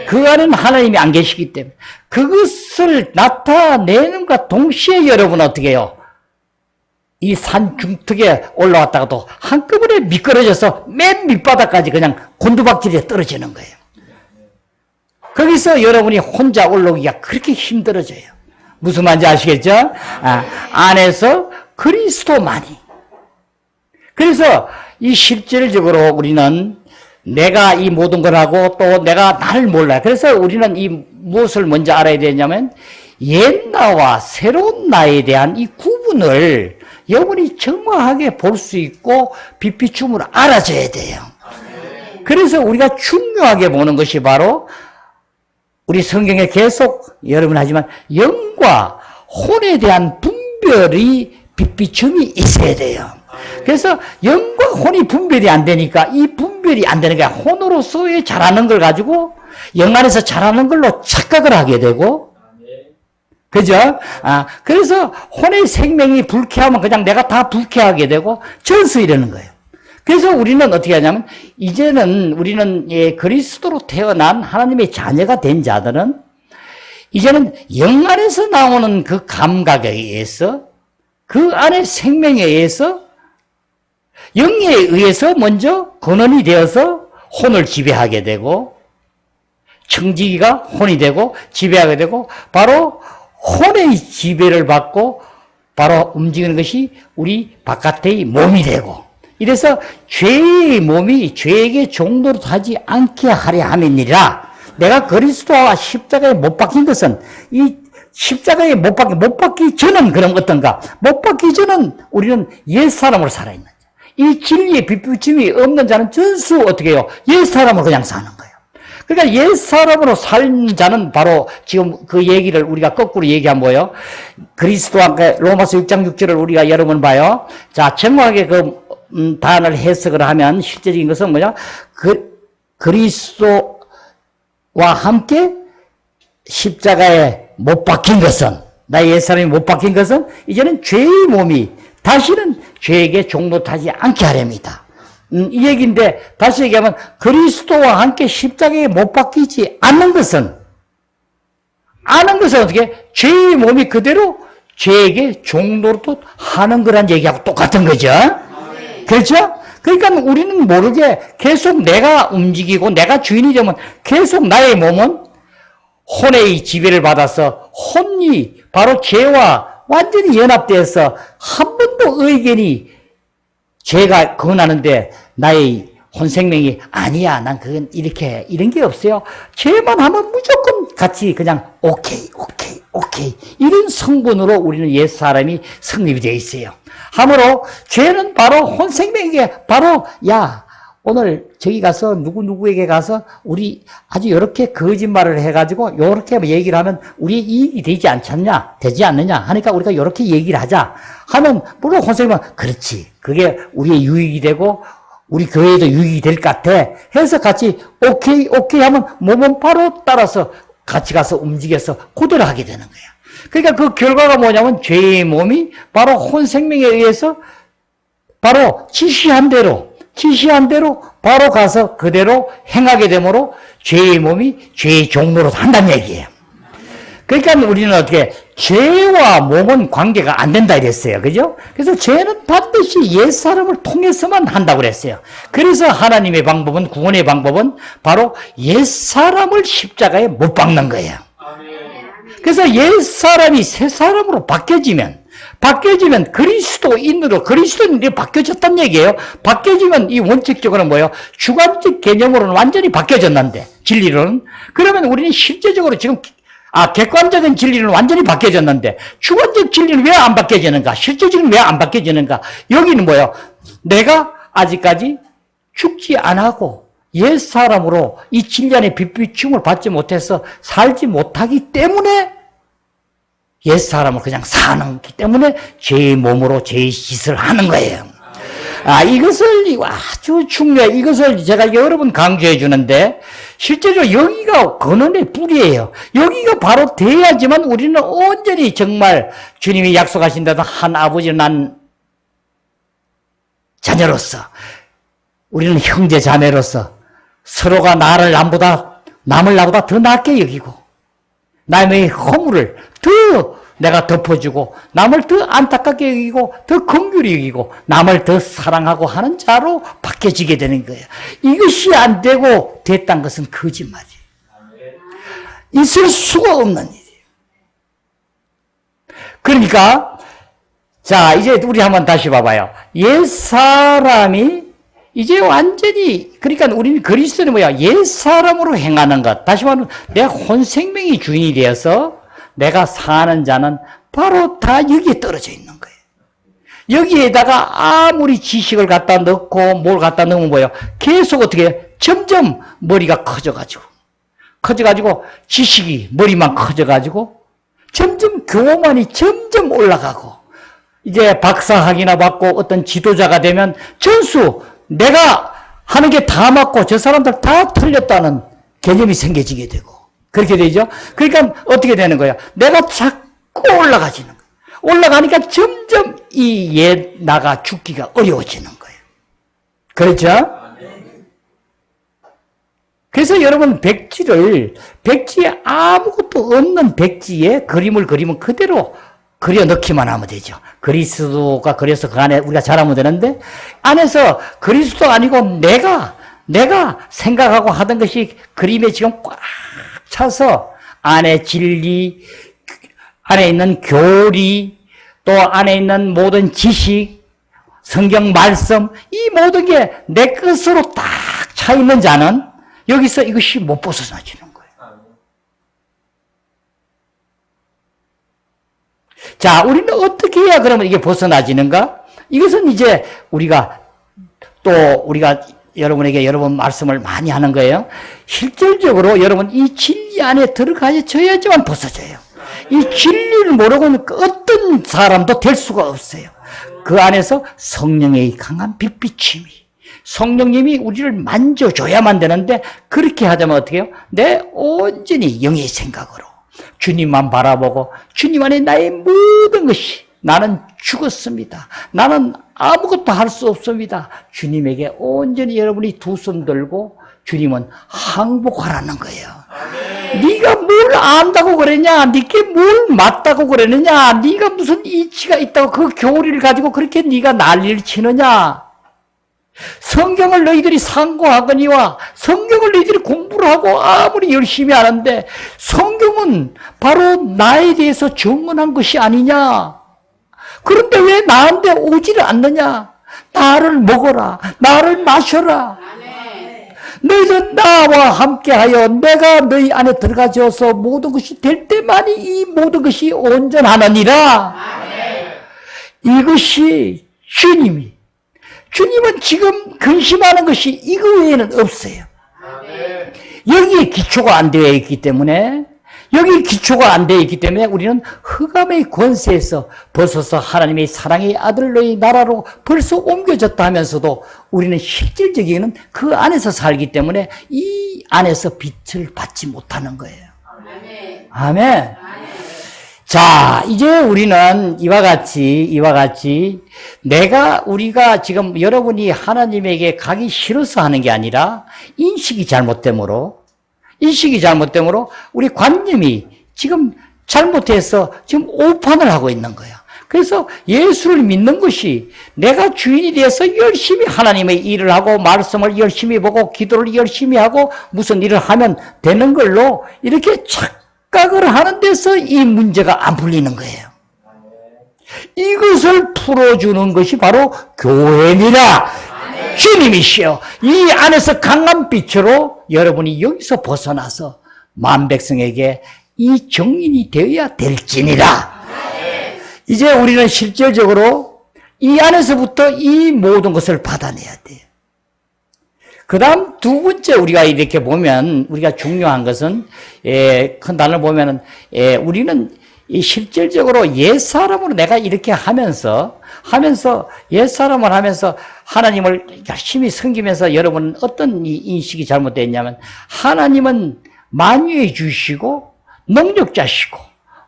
S1: 그 안에는 하나님이 안 계시기 때문에 그것을 나타내는과 동시에 여러분 어떻게 해요? 이 산 중턱에 올라왔다가도 한꺼번에 미끄러져서 맨 밑바닥까지 그냥 곤두박질에 떨어지는 거예요. 거기서 여러분이 혼자 올라오기가 그렇게 힘들어져요. 무슨 말인지 아시겠죠? 안에서 그리스도만이. 그래서 이 실질적으로 우리는 내가 이 모든 걸 하고 또 내가 나를 몰라요. 그래서 우리는 이 무엇을 먼저 알아야 되냐면 옛 나와 새로운 나에 대한 이 구분을 여러분이 정확하게 볼 수 있고 빛비춤을 알아줘야 돼요. 그래서 우리가 중요하게 보는 것이 바로 우리 성경에 계속 여러분 하지만 영과 혼에 대한 분별이 빛비춤이 있어야 돼요. 그래서 영과 혼이 분별이 안 되니까 이 분별이 안 되는 게 혼으로서의 잘하는 걸 가지고 영 안에서 잘하는 걸로 착각을 하게 되고 그죠? 그래서 혼의 생명이 불쾌하면 그냥 내가 다 불쾌하게 되고 전수 이러는 거예요. 그래서 우리는 어떻게 하냐면 이제는 우리는 그리스도로 태어난 하나님의 자녀가 된 자들은 이제는 영 안에서 나오는 그 감각에 의해서 그 안의 생명에 의해서 영에 의해서 먼저 근원이 되어서 혼을 지배하게 되고 청지기가 혼이 되고 지배하게 되고 바로 혼의 지배를 받고 바로 움직이는 것이 우리 바깥의 몸이 되고 이래서 죄의 몸이 죄에게 종노릇하지 않게 하려 함이니라. 내가 그리스도와 십자가에 못 박힌 것은 이 십자가에 못 박기 전은 그럼 어떤가? 못 박기 전은 우리는 옛사람으로 살아있는 자. 이 진리의 빛비춤이 없는 자는 전수 어떻게 해요? 옛사람으로 그냥 사는 거예요. 그러니까 옛사람으로 사는 자는 바로 지금 그 얘기를 우리가 거꾸로 얘기하면 뭐예요? 그리스도와 로마서 6장 6절을 우리가 여러 번 봐요. 자, 정확하게 그 단어를 해석을 하면 실제적인 것은 뭐냐? 그리스도와 함께 십자가에 못 박힌 것은 나의 옛사람이 못 박힌 것은 이제는 죄의 몸이 다시는 죄에게 종노릇하지 않게 하렵니다. 이 얘기인데 다시 얘기하면 그리스도와 함께 십자가에 못 박히지 않는 것은 어떻게? 죄의 몸이 그대로 죄에게 종노릇 하는 거란 얘기하고 똑같은 거죠. 그렇죠? 그러니까 우리는 모르게 계속 내가 움직이고 내가 주인이 되면 계속 나의 몸은 혼의 지배를 받아서 혼이 바로 죄와 완전히 연합되어서 한 번도 의견이 죄가 권하는데 나의 혼생명이 아니야, 난 그건 이런 게 없어요. 죄만 하면 무조건 같이 그냥 오케이 이런 성분으로 우리는 옛사람이 성립이 되어 있어요. 하므로 죄는 바로 혼생명에게 바로 야 오늘 저기 가서 누구에게 가서 우리 아주 이렇게 거짓말을 해가지고 이렇게 얘기를 하면 우리의 이익이 되지 않느냐 하니까 우리가 이렇게 얘기를 하자 하면 물론 혼생명 그렇지 그게 우리의 유익이 되고 우리 교회에도 유익이 될 것 같아 해서 같이 오케이 하면 몸은 바로 따라서 같이 가서 움직여서 고대로 하게 되는 거야. 그러니까 그 결과가 뭐냐면 죄의 몸이 바로 혼생명에 의해서 바로 지시한 대로 바로 가서 그대로 행하게 되므로 죄의 몸이 죄의 종로로 한다는 얘기예요. 그러니까 우리는 어떻게 죄와 몸은 관계가 안 된다 이랬어요. 그죠? 그래서 죄는 반드시 옛사람을 통해서만 한다고 그랬어요. 그래서 하나님의 방법은 구원의 방법은 바로 옛사람을 십자가에 못 박는 거예요. 그래서 옛사람이 새사람으로 바뀌어지면 그리스도인으로 바뀌어졌단 얘기예요. 바뀌어지면 이 원칙적으로는 뭐예요? 주관적 개념으로는 완전히 바뀌어졌는데 진리로는 그러면 우리는 실제적으로 지금 객관적인 진리는 완전히 바뀌어졌는데 주관적 진리는 왜 안 바뀌어지는가? 실제적인 왜 안 바뀌어지는가? 여기는 뭐예요? 내가 아직까지 죽지 않고 옛사람으로 이 진리 안에 빛비춤을 받지 못해서 살지 못하기 때문에 옛사람을 그냥 사는기 때문에 죄의 몸으로 죄의 짓을 하는 거예요. 이것을 아주 중요해. 이것을 제가 여러 번 강조해 주는데 실제로 여기가 근원의 뿌리예요. 여기가 바로 돼야지만 우리는 온전히 정말 주님이 약속하신다던 한 아버지 난 자녀로서 우리는 형제 자매로서 서로가 남을 나보다 더 낫게 여기고 남의 허물을 더 내가 덮어주고 남을 더 안타깝게 여기고 더 긍휼히 여기고 남을 더 사랑하고 하는 자로 바뀌어지게 되는 거예요. 이것이 안 되고 됐다는 것은 거짓말이에요. 있을 수가 없는 일이에요. 그러니까 자 이제 우리 한번 다시 봐봐요. 옛사람이 이제 완전히 그러니까 우리는 그리스도는 뭐야? 옛사람으로 행하는 것. 다시 말하면 내 혼생명이 주인이 되어서 내가 사는 자는 바로 다 여기에 떨어져 있는 거예요. 여기에다가 아무리 지식을 갖다 넣고 뭘 갖다 넣으면 뭐예요? 계속 어떻게 해요? 점점 머리가 커져가지고 지식이 머리만 커져가지고 점점 교만이 점점 올라가고 이제 박사학위나 받고 어떤 지도자가 되면 전수 내가 하는 게 다 맞고 저 사람들 다 틀렸다는 개념이 생겨지게 되고 그렇게 되죠. 그러니까 어떻게 되는 거야? 내가 자꾸 올라가지는 거야. 올라가니까 점점 이 옛 나가 죽기가 어려워지는 거예요. 그렇죠? 그래서 여러분 백지에 아무것도 없는 백지에 그림을 그리면 그대로 그려 넣기만 하면 되죠. 그리스도가 그려서 그 안에 우리가 자라면 되는데 안에서 그리스도 아니고 내가 생각하고 하던 것이 그림에 지금 꽉 차서 안에 진리, 안에 있는 교리, 또 안에 있는 모든 지식, 성경 말씀 이 모든 게 내 것으로 딱 차 있는 자는 여기서 이것이 못 벗어나지는 거예요. 자, 우리는 어떻게 해야 그러면 이게 벗어나지는가? 이것은 이제 우리가 여러분에게 여러 번 말씀을 많이 하는 거예요. 실질적으로 여러분 이 진리 안에 들어가야지만 벗어져요. 이 진리를 모르고는 어떤 사람도 될 수가 없어요. 그 안에서 성령의 강한 빛비침이 성령님이 우리를 만져줘야만 되는데 그렇게 하자면 어떻게 해요? 내 온전히 영의 생각으로 주님만 바라보고 주님 안에 나의 모든 것이 나는 죽었습니다. 나는 아무것도 할 수 없습니다. 주님에게 온전히 여러분이 두 손 들고 주님은 항복하라는 거예요. 네가 뭘 안다고 그랬냐? 네게 뭘 맞다고 그랬느냐? 네가 무슨 이치가 있다고 그 교리를 가지고 그렇게 네가 난리를 치느냐? 성경을 너희들이 상고하거니와 성경을 너희들이 공부를 하고 아무리 열심히 하는데 성경은 바로 나에 대해서 증언한 것이 아니냐? 그런데 왜 나한테 오지를 않느냐? 나를 먹어라, 나를 마셔라. 너희는 나와 함께하여 내가 너희 안에 들어가져서 모든 것이 될 때만이 이 모든 것이 온전하느니라. 이것이 주님은 지금 근심하는 것이 이거 외에는 없어요. 여기에 기초가 안 되어 있기 때문에 우리는 흑암의 권세에서 벗어서 하나님의 사랑의 아들 너희 나라로 벌써 옮겨졌다 하면서도 우리는 실질적인 그 안에서 살기 때문에 이 안에서 빛을 받지 못하는 거예요. 아멘. 자, 이제 우리는 이와 같이 우리가 지금 여러분이 하나님에게 가기 싫어서 하는 게 아니라 인식이 잘못됨으로 우리 관념이 지금 잘못해서 지금 오판을 하고 있는 거예요. 그래서 예수를 믿는 것이 내가 주인이 되어서 열심히 하나님의 일을 하고 말씀을 열심히 보고 기도를 열심히 하고 무슨 일을 하면 되는 걸로 이렇게 착각을 하는 데서 이 문제가 안 풀리는 거예요. 이것을 풀어주는 것이 바로 교회니라. 주님이시여. 이 안에서 강한 빛으로 여러분이 여기서 벗어나서 만백성에게 이 정인이 되어야 될지니라. 이제 우리는 실질적으로 이 안에서부터 이 모든 것을 받아내야 돼요. 그 다음 두 번째 우리가 이렇게 보면 우리가 중요한 것은 큰 단어를 보면은 우리는 이 실질적으로 옛사람으로 내가 이렇게 하면서 옛사람을 하면서 하나님을 열심히 섬기면서 여러분은 어떤 인식이 잘못되었냐면 하나님은 만유해 주시고 능력자시고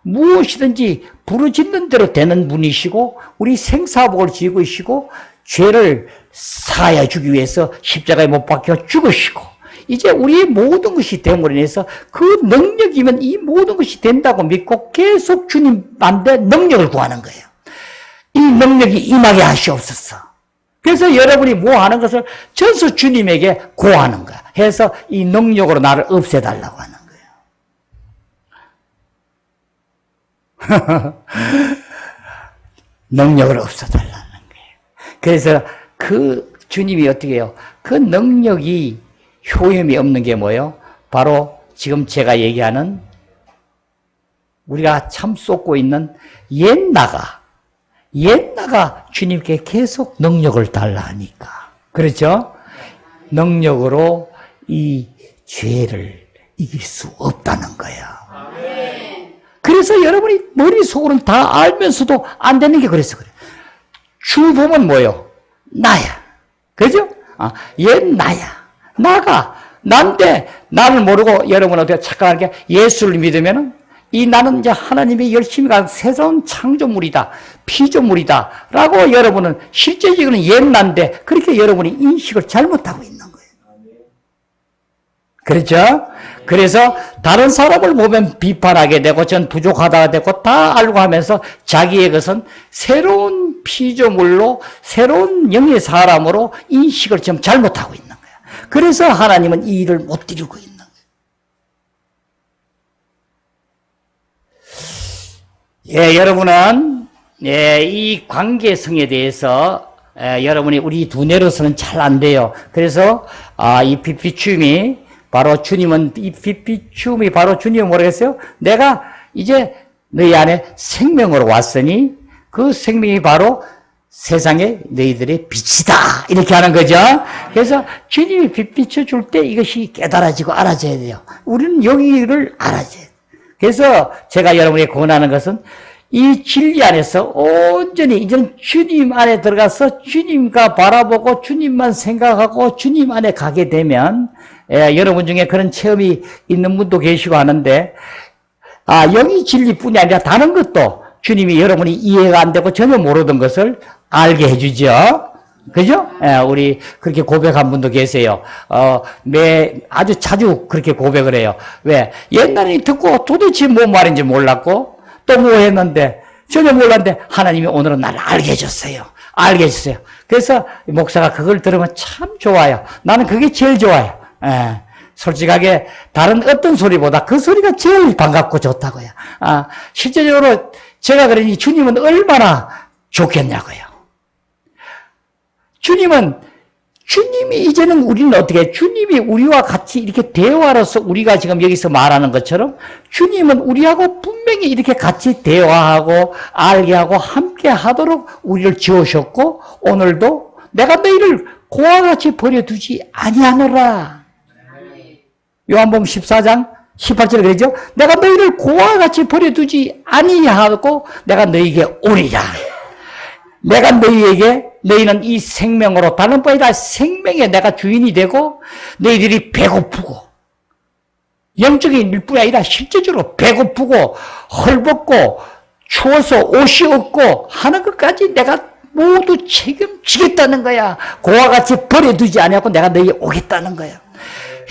S1: 무엇이든지 부르짖는 대로 되는 분이시고 우리 생사복을 지고 계시고 죄를 사하여 주기 위해서 십자가에 못 박혀 죽으시고 이제 우리의 모든 것이 됨으로 인해서 그 능력이면 이 모든 것이 된다고 믿고 계속 주님한테 능력을 구하는 거예요. 이 능력이 임하게 하시옵소서. 그래서 여러분이 뭐 하는 것을 전수 주님에게 고하는 거야. 해서 이 능력으로 나를 없애달라고 하는 거예요. 능력을 없애달라는 거예요. 그래서 그 주님이 어떻게 해요? 그 능력이 효험이 없는 게 뭐예요? 바로 지금 제가 얘기하는 우리가 참 쏟고 있는 옛나가 주님께 계속 능력을 달라 하니까. 그렇죠? 능력으로 이 죄를 이길 수 없다는 거예요. 그래서 여러분이 머릿속으로는 다 알면서도 안 되는 게 그래서 그래요. 주 보면 뭐예요? 나야. 그죠? 옛 나야. 난데 나를 모르고 여러분 어떻게 착각하는 게 예수를 믿으면은 이 나는 이제 하나님이 열심히 간 새로운 창조물이다, 피조물이다 라고 여러분은 실제적으로는 옛난데 그렇게 여러분이 인식을 잘못하고 있는 거예요. 그렇죠? 그래서 다른 사람을 보면 비판하게 되고 전 부족하다가 되고 다 알고 하면서 자기의 것은 새로운 피조물로 새로운 영의 사람으로 인식을 좀 잘못하고 있는 거예요. 그래서 하나님은 이 일을 못 이루고 있는 거예요. 여러분은 이 관계성에 대해서 여러분이 우리 두뇌로서는 잘 안 돼요. 그래서 이 빛비춤이 바로 주님은 이 빛비춤이 바로 주님은 뭐라겠어요? 내가 이제 너희 안에 생명으로 왔으니 그 생명이 바로 세상에 너희들의 빛이다 이렇게 하는 거죠. 그래서 주님이 빛 비춰줄 때 이것이 깨달아지고 알아져야 돼요. 우리는 여기를 알아져야 돼요. 그래서 제가 여러분에게 권하는 것은 이 진리 안에서 온전히 이제는 주님 안에 들어가서 주님과 바라보고 주님만 생각하고 주님 안에 가게 되면 여러분 중에 그런 체험이 있는 분도 계시고 하는데 여기 진리뿐이 아니라 다른 것도 주님이 여러분이 이해가 안 되고 전혀 모르던 것을 알게 해주죠. 그죠? 예, 우리 그렇게 고백한 분도 계세요. 아주 자주 그렇게 고백을 해요. 왜? 옛날에 듣고 도대체 뭔 말인지 몰랐고, 또 뭐 했는데, 전혀 몰랐는데, 하나님이 오늘은 나를 알게 해줬어요. 알게 해줬어요. 그래서 목사가 그걸 들으면 참 좋아요. 나는 그게 제일 좋아요. 예. 솔직하게 다른 어떤 소리보다 그 소리가 제일 반갑고 좋다고요. 실제적으로 제가 그러니 주님은 얼마나 좋겠냐고요. 주님이 이제는 우리는 어떻게, 주님이 우리와 같이 이렇게 대화로서 우리가 지금 여기서 말하는 것처럼 주님은 우리하고 분명히 이렇게 같이 대화하고 알게 하고 함께 하도록 우리를 지으셨고, 오늘도 내가 너희를 고와 같이 버려두지 아니하노라. 요한복음 14장 18절에 그러죠. 내가 너희를 고와 같이 버려두지 아니하고 내가 너희에게 오리라. 내가 너희는 이 생명으로, 다른 바 아니라 생명에 내가 주인이 되고, 너희들이 배고프고, 영적인 일뿐이 아니라 실제적으로 배고프고, 헐벗고, 추워서 옷이 없고 하는 것까지 내가 모두 책임지겠다는 거야. 그와 같이 버려두지 아니하고 내가 너희에 오겠다는 거야.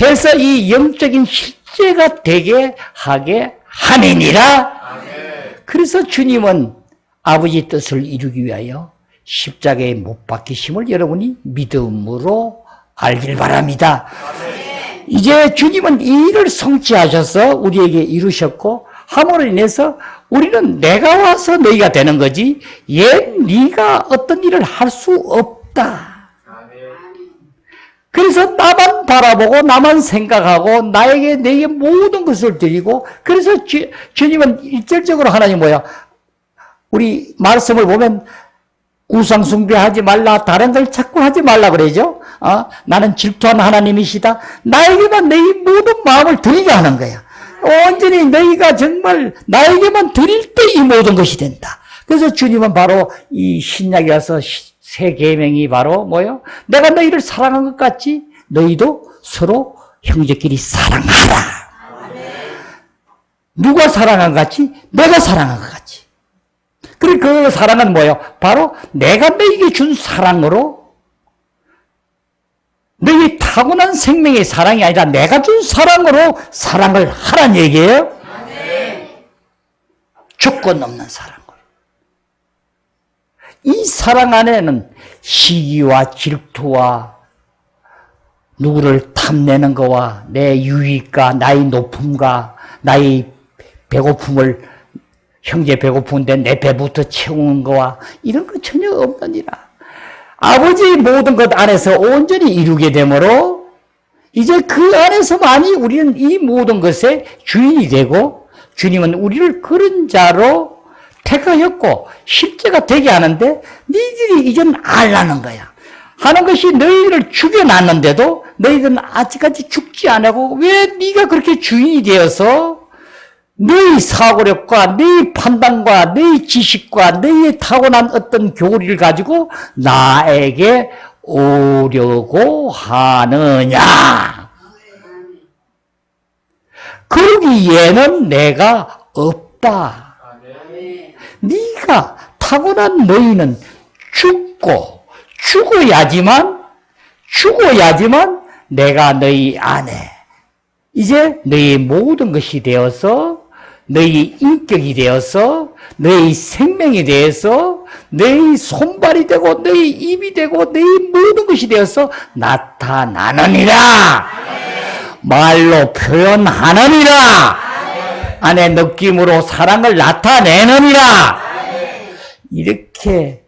S1: 해서 이 영적인 실제가 되게 하게 함이니라. 그래서 주님은 아버지 뜻을 이루기 위하여 십자가에 못 박히심을 여러분이 믿음으로 알길 바랍니다. 이제 주님은 이 일을 성취하셔서 우리에게 이루셨고, 함으로 인해서 우리는 내가 와서 너희가 되는 거지, 네가 어떤 일을 할 수 없다. 그래서 나만 바라보고 나만 생각하고 내게 모든 것을 드리고, 그래서 주님은 일절적으로 하나님 뭐야? 우리 말씀을 보면 우상 숭배하지 말라, 다른 걸 자꾸 하지 말라 그러죠. 나는 질투하는 하나님이시다. 나에게만 너희 모든 마음을 드리게 하는 거야. 온전히 너희가 정말 나에게만 드릴 때 이 모든 것이 된다. 그래서 주님은 바로 이 신약에 와서 새 계명이 바로 뭐요? 내가 너희를 사랑한 것 같이 너희도 서로 형제끼리 사랑하라. 누가 사랑한 것 같이? 내가 사랑한 것 같이. 그리고 그 사랑은 뭐예요? 바로 내가 너희에게 준 사랑으로, 너희 타고난 생명의 사랑이 아니라 내가 준 사랑으로 사랑을 하라는 얘기예요. 조건 없는 사랑으로. 이 사랑 안에는 시기와 질투와 누구를 탐내는 거와 내 유익과 나의 높음과 나의 배고픔을, 형제 배고픈데 내 배부터 채우는 거와 이런 거 전혀 없느니라. 아버지의 모든 것 안에서 온전히 이루게 되므로 이제 그 안에서만이 우리는 이 모든 것의 주인이 되고, 주님은 우리를 그런 자로 택하였고 실제가 되게 하는데, 너희들이 이젠 알라는 거야. 하는 것이 너희를 죽여놨는데도 너희들은 아직까지 죽지 않고, 왜 네가 그렇게 주인이 되어서 너희 사고력과 너희 판단과 너희 지식과 너희의 타고난 어떤 교리를 가지고 나에게 오려고 하느냐? 거기에는 내가 없다. 네가 타고난 너희는 죽어야지만 내가 너희 안에 이제 너희 모든 것이 되어서, 너희 인격이 되어서, 너희 생명이 되어서, 너희 손발이 되고 너희 입이 되고 너희 모든 것이 되어서 나타나느니라. 말로 표현하느니라. 안에 느낌으로 사랑을 나타내느니라. 이렇게,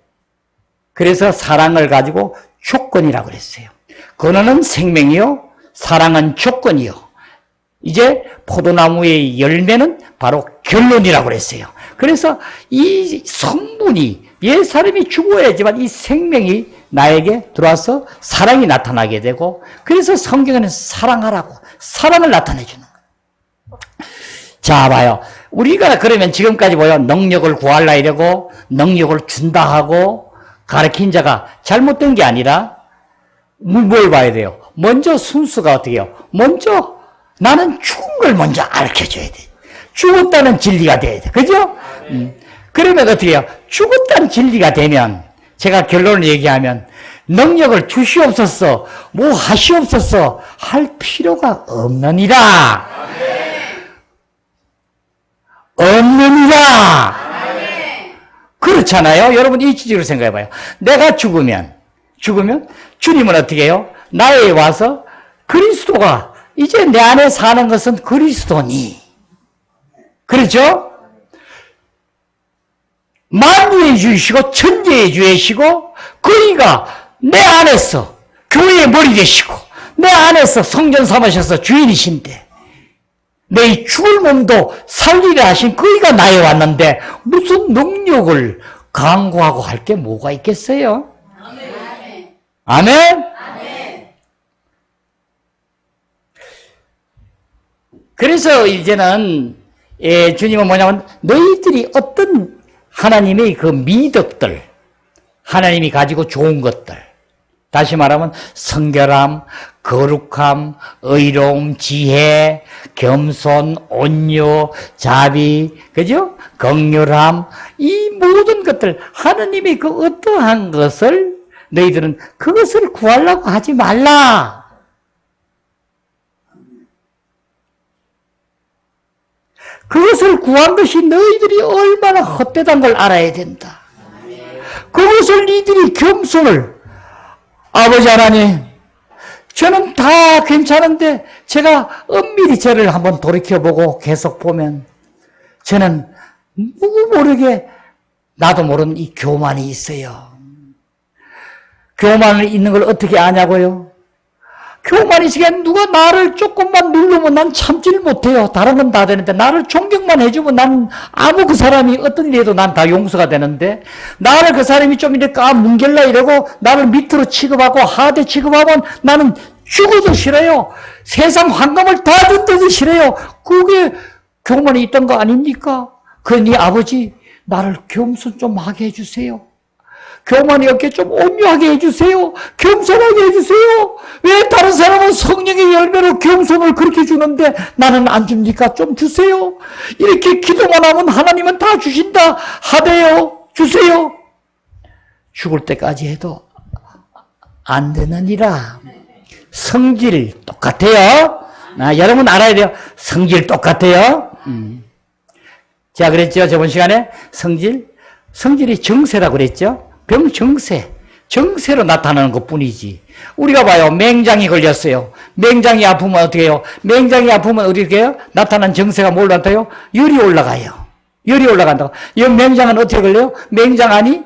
S1: 그래서 사랑을 가지고 조건이라고 그랬어요. 근원은 생명이요, 사랑은 조건이요. 이제 포도나무의 열매는 바로 결론이라고 그랬어요. 그래서 이 성분이, 옛 사람이 죽어야지만 이 생명이 나에게 들어와서 사랑이 나타나게 되고, 그래서 성경에는 사랑하라고 사랑을 나타내 주는 거예요. 자, 봐요. 우리가 그러면 지금까지 뭐요? 능력을 구하려 이러고 능력을 준다 하고 가르친 자가 잘못된 게 아니라 뭘 봐야 돼요? 먼저 순수가 어떻게 해요? 먼저 나는 죽은 걸 먼저 알려줘야 돼. 죽었다는 진리가 돼야 돼. 그죠? 그러면 어떻게 해요? 죽었다는 진리가 되면, 제가 결론을 얘기하면 능력을 주시옵소서, 뭐 하시옵소서 할 필요가 없느니라. 없느니라. 그렇잖아요. 여러분 이치적으로 생각해봐요. 내가 죽으면 주님은 어떻게 해요? 나에 와서 그리스도가 이제 내 안에 사는 것은 그리스도니. 그렇죠? 만유의 주이시고 천재의 주이시고 그이가 내 안에서 교회의 머리 되시고 내 안에서 성전 삼으셔서 주인이신데 내 죽을 몸도 살리려 하신 그이가 나에 왔는데 무슨 능력을 강구하고 할 게 뭐가 있겠어요? 아멘. 아멘? 아멘. 그래서 이제는 주님은 뭐냐면 너희들이 어떤 하나님의 그 미덕들, 하나님이 가지고 좋은 것들, 다시 말하면 성결함, 거룩함, 의로움, 지혜, 겸손, 온유, 자비, 그죠? 긍휼함, 이 모든 것들, 하나님의 그 어떠한 것을 너희들은 그것을 구하려고 하지 말라. 그것을 구한 것이 너희들이 얼마나 헛되다는 걸 알아야 된다. 그것을 너희들이 겸손을, 아버지 하나님, 저는 다 괜찮은데 제가 엄밀히 저를 한번 돌이켜보고 계속 보면 저는 누구 모르게 나도 모르는 이 교만이 있어요. 교만이 있는 걸 어떻게 아냐고요? 교만이 있으면 누가 나를 조금만 누르면 난 참지를 못해요. 다른 건 다 되는데 나를 존경만 해주면 난 아무 그 사람이 어떤 일이 해도 난 다 용서가 되는데 나를 그 사람이 좀 이렇게 뭉갤라 이러고 나를 밑으로 취급하고 하대 취급하면 나는 죽어도 싫어요. 세상 황금을 다 준다도 싫어요. 그게 교만이 있던 거 아닙니까? 그러니 아버지 나를 겸손 좀 하게 해주세요. 교만이 없게 좀 온유하게 해주세요. 겸손하게 해주세요. 왜 다른 사람은 성령의 열매로 겸손을 그렇게 주는데 나는 안 줍니까? 좀 주세요. 이렇게 기도만 하면 하나님은 다 주신다 하대요. 주세요. 죽을 때까지 해도 안 되느니라. 성질 똑같아요. 여러분 알아야 돼요. 성질 똑같아요. 제가 그랬죠. 저번 시간에 성질이 정세라고 그랬죠. 병정세, 정세로 나타나는 것 뿐이지. 우리가 봐요. 맹장이 걸렸어요. 맹장이 아프면 어떻게 해요? 맹장이 아프면 어떻게 해요? 나타난 정세가 뭘 나타나요? 열이 올라가요. 열이 올라간다고. 이 맹장은 어떻게 걸려요? 맹장 안이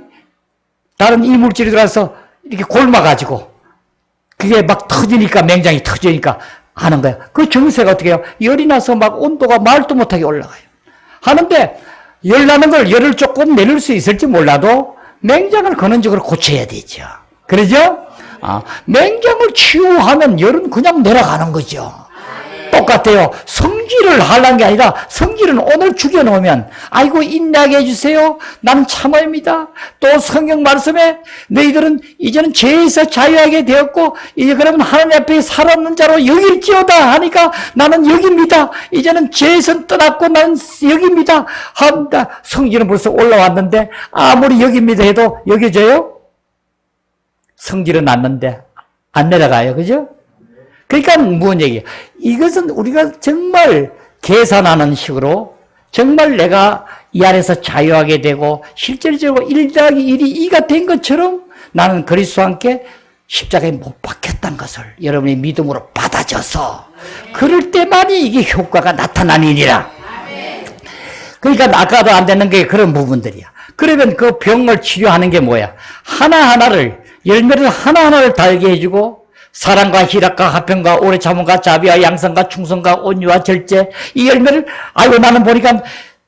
S1: 다른 이물질이 들어가서 이렇게 골마가지고 그게 막 터지니까 맹장이 터지니까 하는 거예요. 그 정세가 어떻게 해요? 열이 나서 막 온도가 말도 못하게 올라가요. 하는데 열 나는 걸 열을 조금 내릴 수 있을지 몰라도 맹장을 근원적으로 고쳐야 되죠. 그러죠? 맹장을 치유하면 열은 그냥 내려가는 거죠. 똑같아요. 성질을 하려는 게 아니라 성질은 오늘 죽여놓으면 아이고 인내하게 해주세요. 나는 참아입니다. 또 성경 말씀에 너희들은 이제는 죄에서 자유하게 되었고 이제 그러면 하나님 앞에 살았는 자로 여길지어다 하니까 나는 여깁니다. 이제는 죄에서 떠났고 나는 여깁니다. 한다. 성질은 벌써 올라왔는데 아무리 여깁니다 해도 여겨져요? 성질은 났는데 안 내려가요. 그죠? 그러니까 무슨 얘기예요? 이것은 우리가 정말 계산하는 식으로 정말 내가 이 안에서 자유하게 되고 실질적으로 1 더하기 1이 2가 된 것처럼 나는 그리스도와 함께 십자가에 못 박혔다는 것을 여러분의 믿음으로 받아줘서 그럴 때만이 이게 효과가 나타나니라. 그러니까 아까도 안 되는 게 그런 부분들이야. 그러면 그 병을 치료하는 게 뭐야? 하나하나를 열매를 하나하나를 달게 해주고 사랑과 희락과 화평과 오래 참음과 자비와 양성과 충성과 온유와 절제 이 열매를 아이고 나는 보니까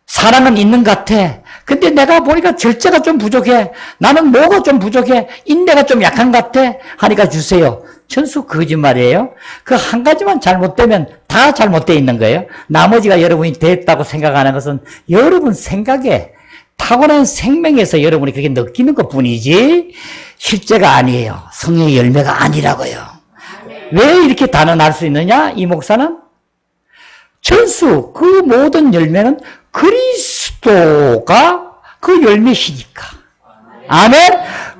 S1: 사랑은 있는 것 같아. 근데 내가 보니까 절제가 좀 부족해. 나는 뭐가 좀 부족해. 인내가 좀 약한 것 같아. 하니까 주세요. 천수 거짓말이에요. 그 한 가지만 잘못되면 다 잘못되어 있는 거예요. 나머지가 여러분이 됐다고 생각하는 것은 여러분 생각에 타고난 생명에서 여러분이 그렇게 느끼는 것 뿐이지 실제가 아니에요. 성령의 열매가 아니라고요. 왜 이렇게 단언할 수 있느냐? 이 목사는 전수 그 모든 열매는 그리스도가 그 열매시니까. 아멘.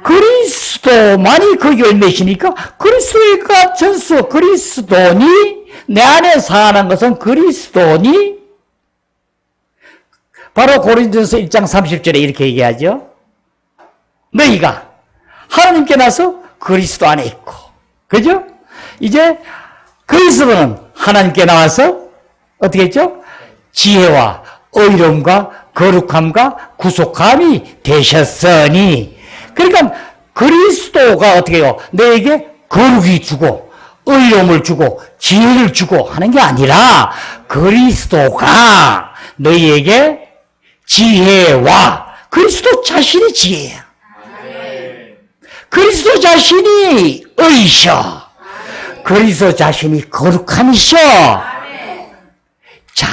S1: 그리스도만이 그 열매시니까 그리스도가 전수 그리스도니 내 안에 사는 것은 그리스도니 바로 고린도전서 1장 30절에 이렇게 얘기하죠. 너희가 하나님께 나서 그리스도 안에 있고, 그죠? 이제 그리스도는 하나님께 나와서 어떻게 했죠? 지혜와 의로움과 거룩함과 구속함이 되셨으니, 그러니까 그리스도가 어떻게 해요? 너에게 거룩이 주고 의로움을 주고 지혜를 주고 하는 게 아니라 그리스도가 너희에게 지혜와 그리스도 자신이 지혜야. 그리스도 자신이 의셔. 그리스도 자신이 거룩함이셔. 자,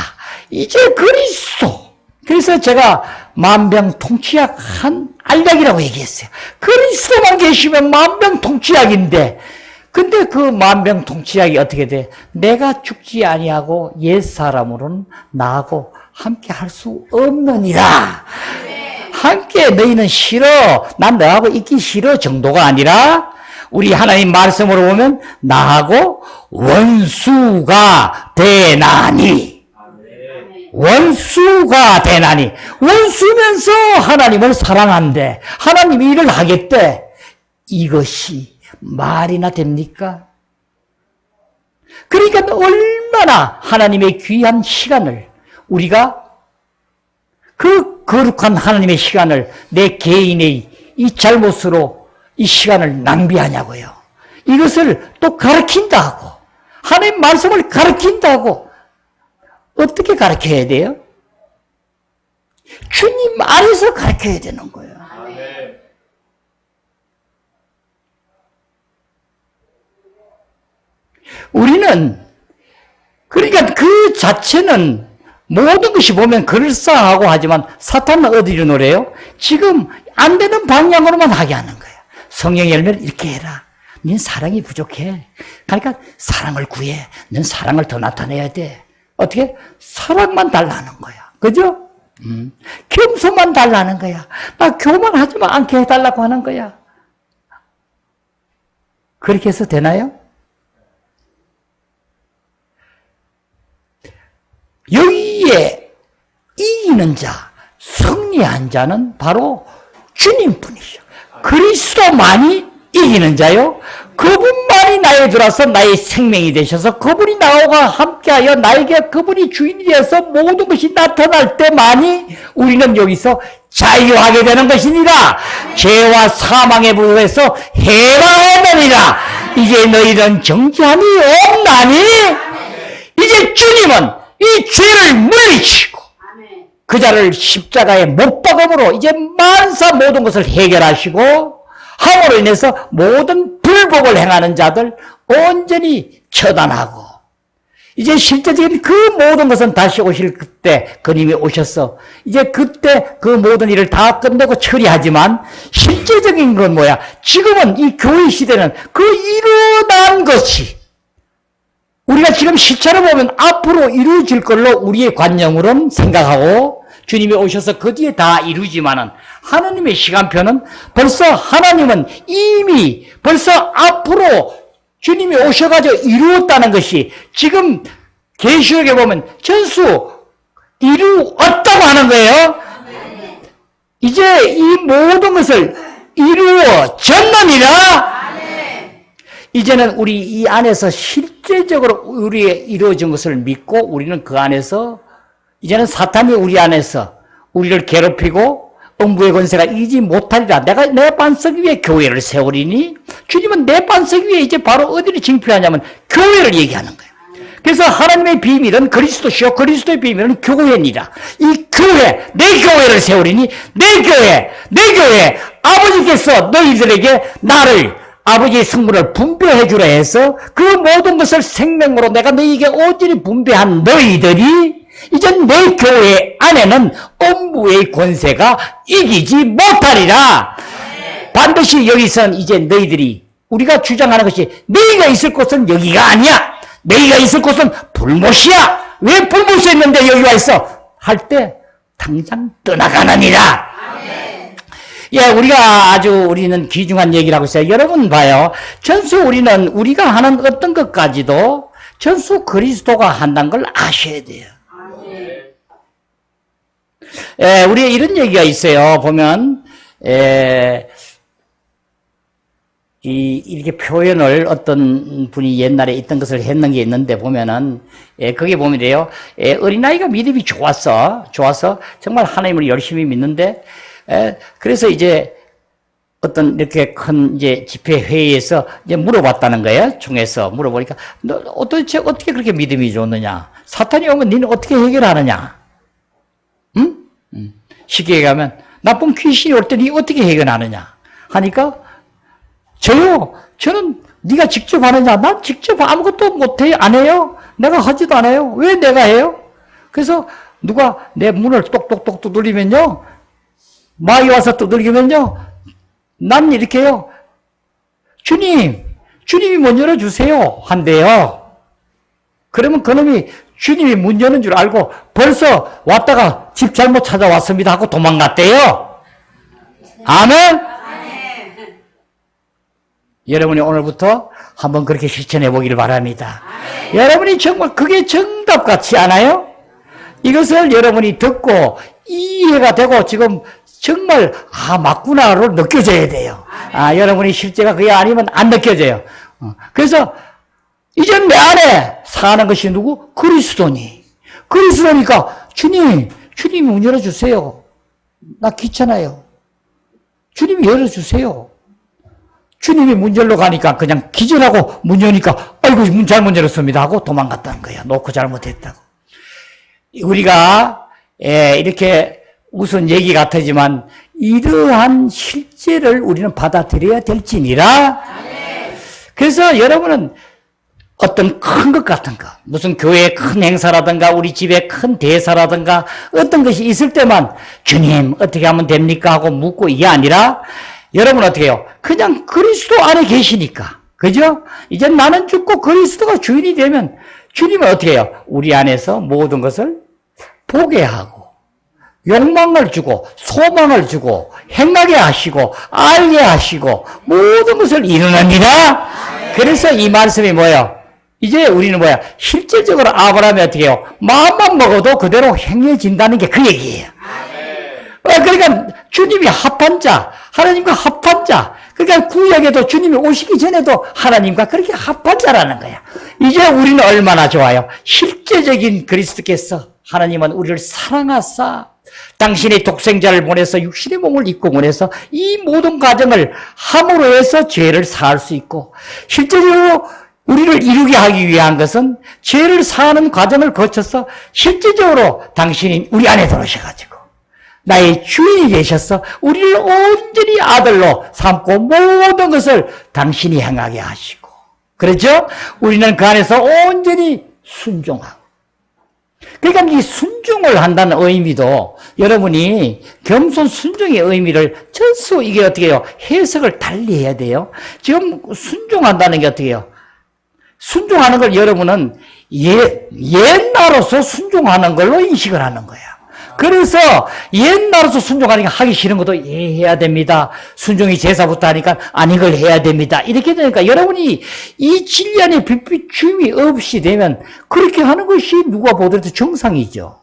S1: 이제 그리스도. 그래서 제가 만병통치약 한 알약이라고 얘기했어요. 그리스도만 계시면 만병통치약인데, 근데 그 만병통치약이 어떻게 돼? 내가 죽지 아니하고 옛사람으로는 나하고 함께 할 수 없느니라. 함께 너희는 싫어. 난 너하고 있기 싫어 정도가 아니라 우리 하나님 말씀으로 보면 나하고 원수가 되나니. 원수가 되나니. 원수면서 하나님을 사랑한대. 하나님 일을 하겠대. 이것이 말이나 됩니까? 그러니까 얼마나 하나님의 귀한 시간을 우리가 그 거룩한 하나님의 시간을 내 개인의 이 잘못으로 이 시간을 낭비하냐고요. 이것을 또 가르친다고. 하나님 말씀을 가르친다고. 어떻게 가르쳐야 돼요? 주님 안에서 가르쳐야 되는 거예요. 우리는 그러니까 그 자체는 모든 것이 보면 그럴싸하고 하지만 사탄은 어디로 노래요? 지금 안 되는 방향으로만 하게 하는 거야. 성령의 열매를 이렇게 해라. 넌 사랑이 부족해. 그러니까 사랑을 구해. 넌 사랑을 더 나타내야 돼. 어떻게? 사랑만 달라는 거야. 그죠? 겸손만 달라는 거야. 나 교만하지 않게 해달라고 하는 거야. 그렇게 해서 되나요? 여기에 이기는 자, 승리한 자는 바로 주님뿐이죠. 그리스도만이 이기는 자요. 그분만이 나에 들어와서 나의 생명이 되셔서 그분이 나와 함께하여 나에게 그분이 주인이 되어서 모든 것이 나타날 때만이 우리는 여기서 자유하게 되는 것이니라. 죄와 사망의 부에서 해방하느니라. 이제 너희는 정죄함이 없나니. 이제 주님은 이 죄를 물리치고 그 자를 십자가에 못 박음으로 이제 만사 모든 것을 해결하시고 함으로 인해서 모든 불법을 행하는 자들 온전히 처단하고 이제 실제적인 그 모든 것은 다시 오실 그때 그님이 오셔서 이제 그때 그 모든 일을 다 끝내고 처리하지만 실제적인 건 뭐야? 지금은 이 교회 시대는 그 일어난 것이 우리가 지금 시차를 보면 앞으로 이루어질 걸로 우리의 관념으로는 생각하고 주님이 오셔서 그 뒤에 다 이루지만은 하나님의 시간표는 벌써 하나님은 이미 벌써 앞으로 주님이 오셔가지고 이루었다는 것이 지금 계시록에 보면 전수 이루었다고 하는 거예요. 이제 이 모든 것을 이루어졌느니라. 이제는 우리 이 안에서 실제적으로 우리의 이루어진 것을 믿고 우리는 그 안에서 이제는 사탄이 우리 안에서 우리를 괴롭히고 음부의 권세가 이기지 못하리라. 내가 내 반석 위에 교회를 세우리니 주님은 내 반석 위에 이제 바로 어디를 징표하냐면 교회를 얘기하는 거예요. 그래서 하나님의 비밀은 그리스도시요 그리스도의 비밀은 교회니라. 이 교회, 내 교회를 세우리니 내 교회 아버지께서 너희들에게 나를 아버지의 성분을 분배해 주라 해서 그 모든 것을 생명으로 내가 너희에게 온전히 분배한 너희들이 이제 내 교회 안에는 음부의 권세가 이기지 못하리라. 반드시 여기선 이제 너희들이 우리가 주장하는 것이 너희가 있을 곳은 여기가 아니야. 너희가 있을 곳은 불못이야. 왜 불못이 있는데 여기 와 있어? 할 때 당장 떠나가느니라. 예, 우리는 귀중한 얘기를 하고 있어요. 여러분 봐요. 전수 우리가 하는 어떤 것까지도 전수 그리스도가 한다는 걸 아셔야 돼요. 예, 우리가 이런 얘기가 있어요. 보면, 이렇게 표현을 어떤 분이 옛날에 있던 것을 했는 게 있는데 보면은, 거기에 보면 돼요. 어린아이가 믿음이 좋았어. 정말 하나님을 열심히 믿는데, 그래서 이제 어떤 이렇게 큰 이제 집회회의에서 이제 물어봤다는 거예요. 총에서 물어보니까, 너 도대체 어떻게 그렇게 믿음이 좋느냐? 사탄이 오면 너는 어떻게 해결하느냐? 응? 쉽게 얘기하면, 나쁜 귀신이 올 때 니 어떻게 해결하느냐? 하니까, 저는 네가 직접 하느냐? 난 직접 아무것도 못해요. 안 해요. 내가 하지도 않아요. 왜 내가 해요? 그래서 누가 내 문을 똑똑똑 두드리면요. 마귀 와서 두드리면요. 난 이렇게 해요. 주님이 문 열어주세요. 한대요. 그러면 그놈이 주님이 문 여는 줄 알고 벌써 왔다가 집 잘못 찾아왔습니다 하고 도망갔대요. 아멘? 여러분이 오늘부터 한번 그렇게 실천해 보기를 바랍니다. 여러분이 정말 그게 정답 같지 않아요? 이것을 여러분이 듣고 이해가 되고 지금 정말 맞구나를 느껴져야 돼요. 여러분이 실제가 그게 아니면 안 느껴져요. 그래서 이젠 내 안에 사는 것이 누구? 그리스도니까 주님이 문 열어주세요. 나 귀찮아요. 주님이 열어주세요. 주님이 문 열러 가니까 그냥 기절하고 문 여니까 아이고 문 잘못 열었습니다 하고 도망갔다는 거야. 놓고 잘못했다고. 우리가 이렇게 무슨 얘기 같지만 이러한 실제를 우리는 받아들여야 될지니라. 그래서 여러분은 어떤 큰 것 같은 거, 무슨 교회의 큰 행사라든가 우리 집에 큰 대사라든가 어떤 것이 있을 때만 주님 어떻게 하면 됩니까 하고 묻고 이게 아니라 여러분 어떻게 해요? 그냥 그리스도 안에 계시니까. 그죠? 이제 나는 죽고 그리스도가 주인이 되면 주님은 어떻게 해요? 우리 안에서 모든 것을 보게 하고 욕망을 주고 소망을 주고 행하게 하시고 알게 하시고 모든 것을 이루느니라. 그래서 이 말씀이 뭐예요? 이제 우리는 뭐야? 실질적으로 아브라함이 어떻게 해요? 마음만 먹어도 그대로 행해진다는 게 그 얘기예요. 그러니까 주님이 합한 자, 하나님과 합한 자, 그러니까 구약에도 주님이 오시기 전에도 하나님과 그렇게 합한 자라는 거야. 이제 우리는 얼마나 좋아요. 실제적인 그리스도께서 하나님은 우리를 사랑하사 당신의 독생자를 보내서 육신의 몸을 입고 보내서 이 모든 과정을 함으로 해서 죄를 사할 수 있고 실제적으로 우리를 이루게 하기 위한 것은 죄를 사하는 과정을 거쳐서 실제적으로 당신이 우리 안에 들어오셔가지고 나의 주인이 되셔서 우리를 온전히 아들로 삼고 모든 것을 당신이 행하게 하시고 그렇죠? 우리는 그 안에서 온전히 순종하고 그러니까 이 순종을 한다는 의미도 여러분이 겸손 순종의 의미를 전수 이게 어떻게 해요? 해석을 달리 해야 돼요. 지금 순종한다는 게 어떻게 해요? 순종하는 걸 여러분은 옛나로서 순종하는 걸로 인식을 하는 거야. 그래서 옛날로서 순종하니까 하기 싫은 것도 해야 됩니다. 순종이 제사부터 하니까 아닌 걸 해야 됩니다. 이렇게 되니까 여러분이 이 진리 안에 비추임이 없이 되면 그렇게 하는 것이 누가 보더라도 정상이죠.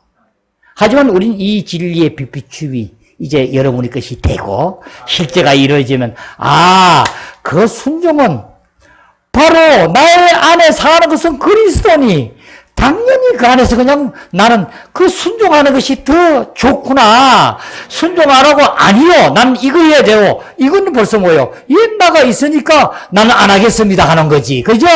S1: 하지만 우린 이 진리의 비추임이 이제 여러분의 것이 되고 실제가 이루어지면 그 순종은 바로 나의 안에 사는 것은 그리스도니 당연히 그 안에서 그냥 나는 그 순종하는 것이 더 좋구나. 순종 안 하고 아니요. 난 이거 해야 돼요. 이거는 벌써 뭐예요? 옛나가 있으니까 나는 안 하겠습니다 하는 거지. 그죠?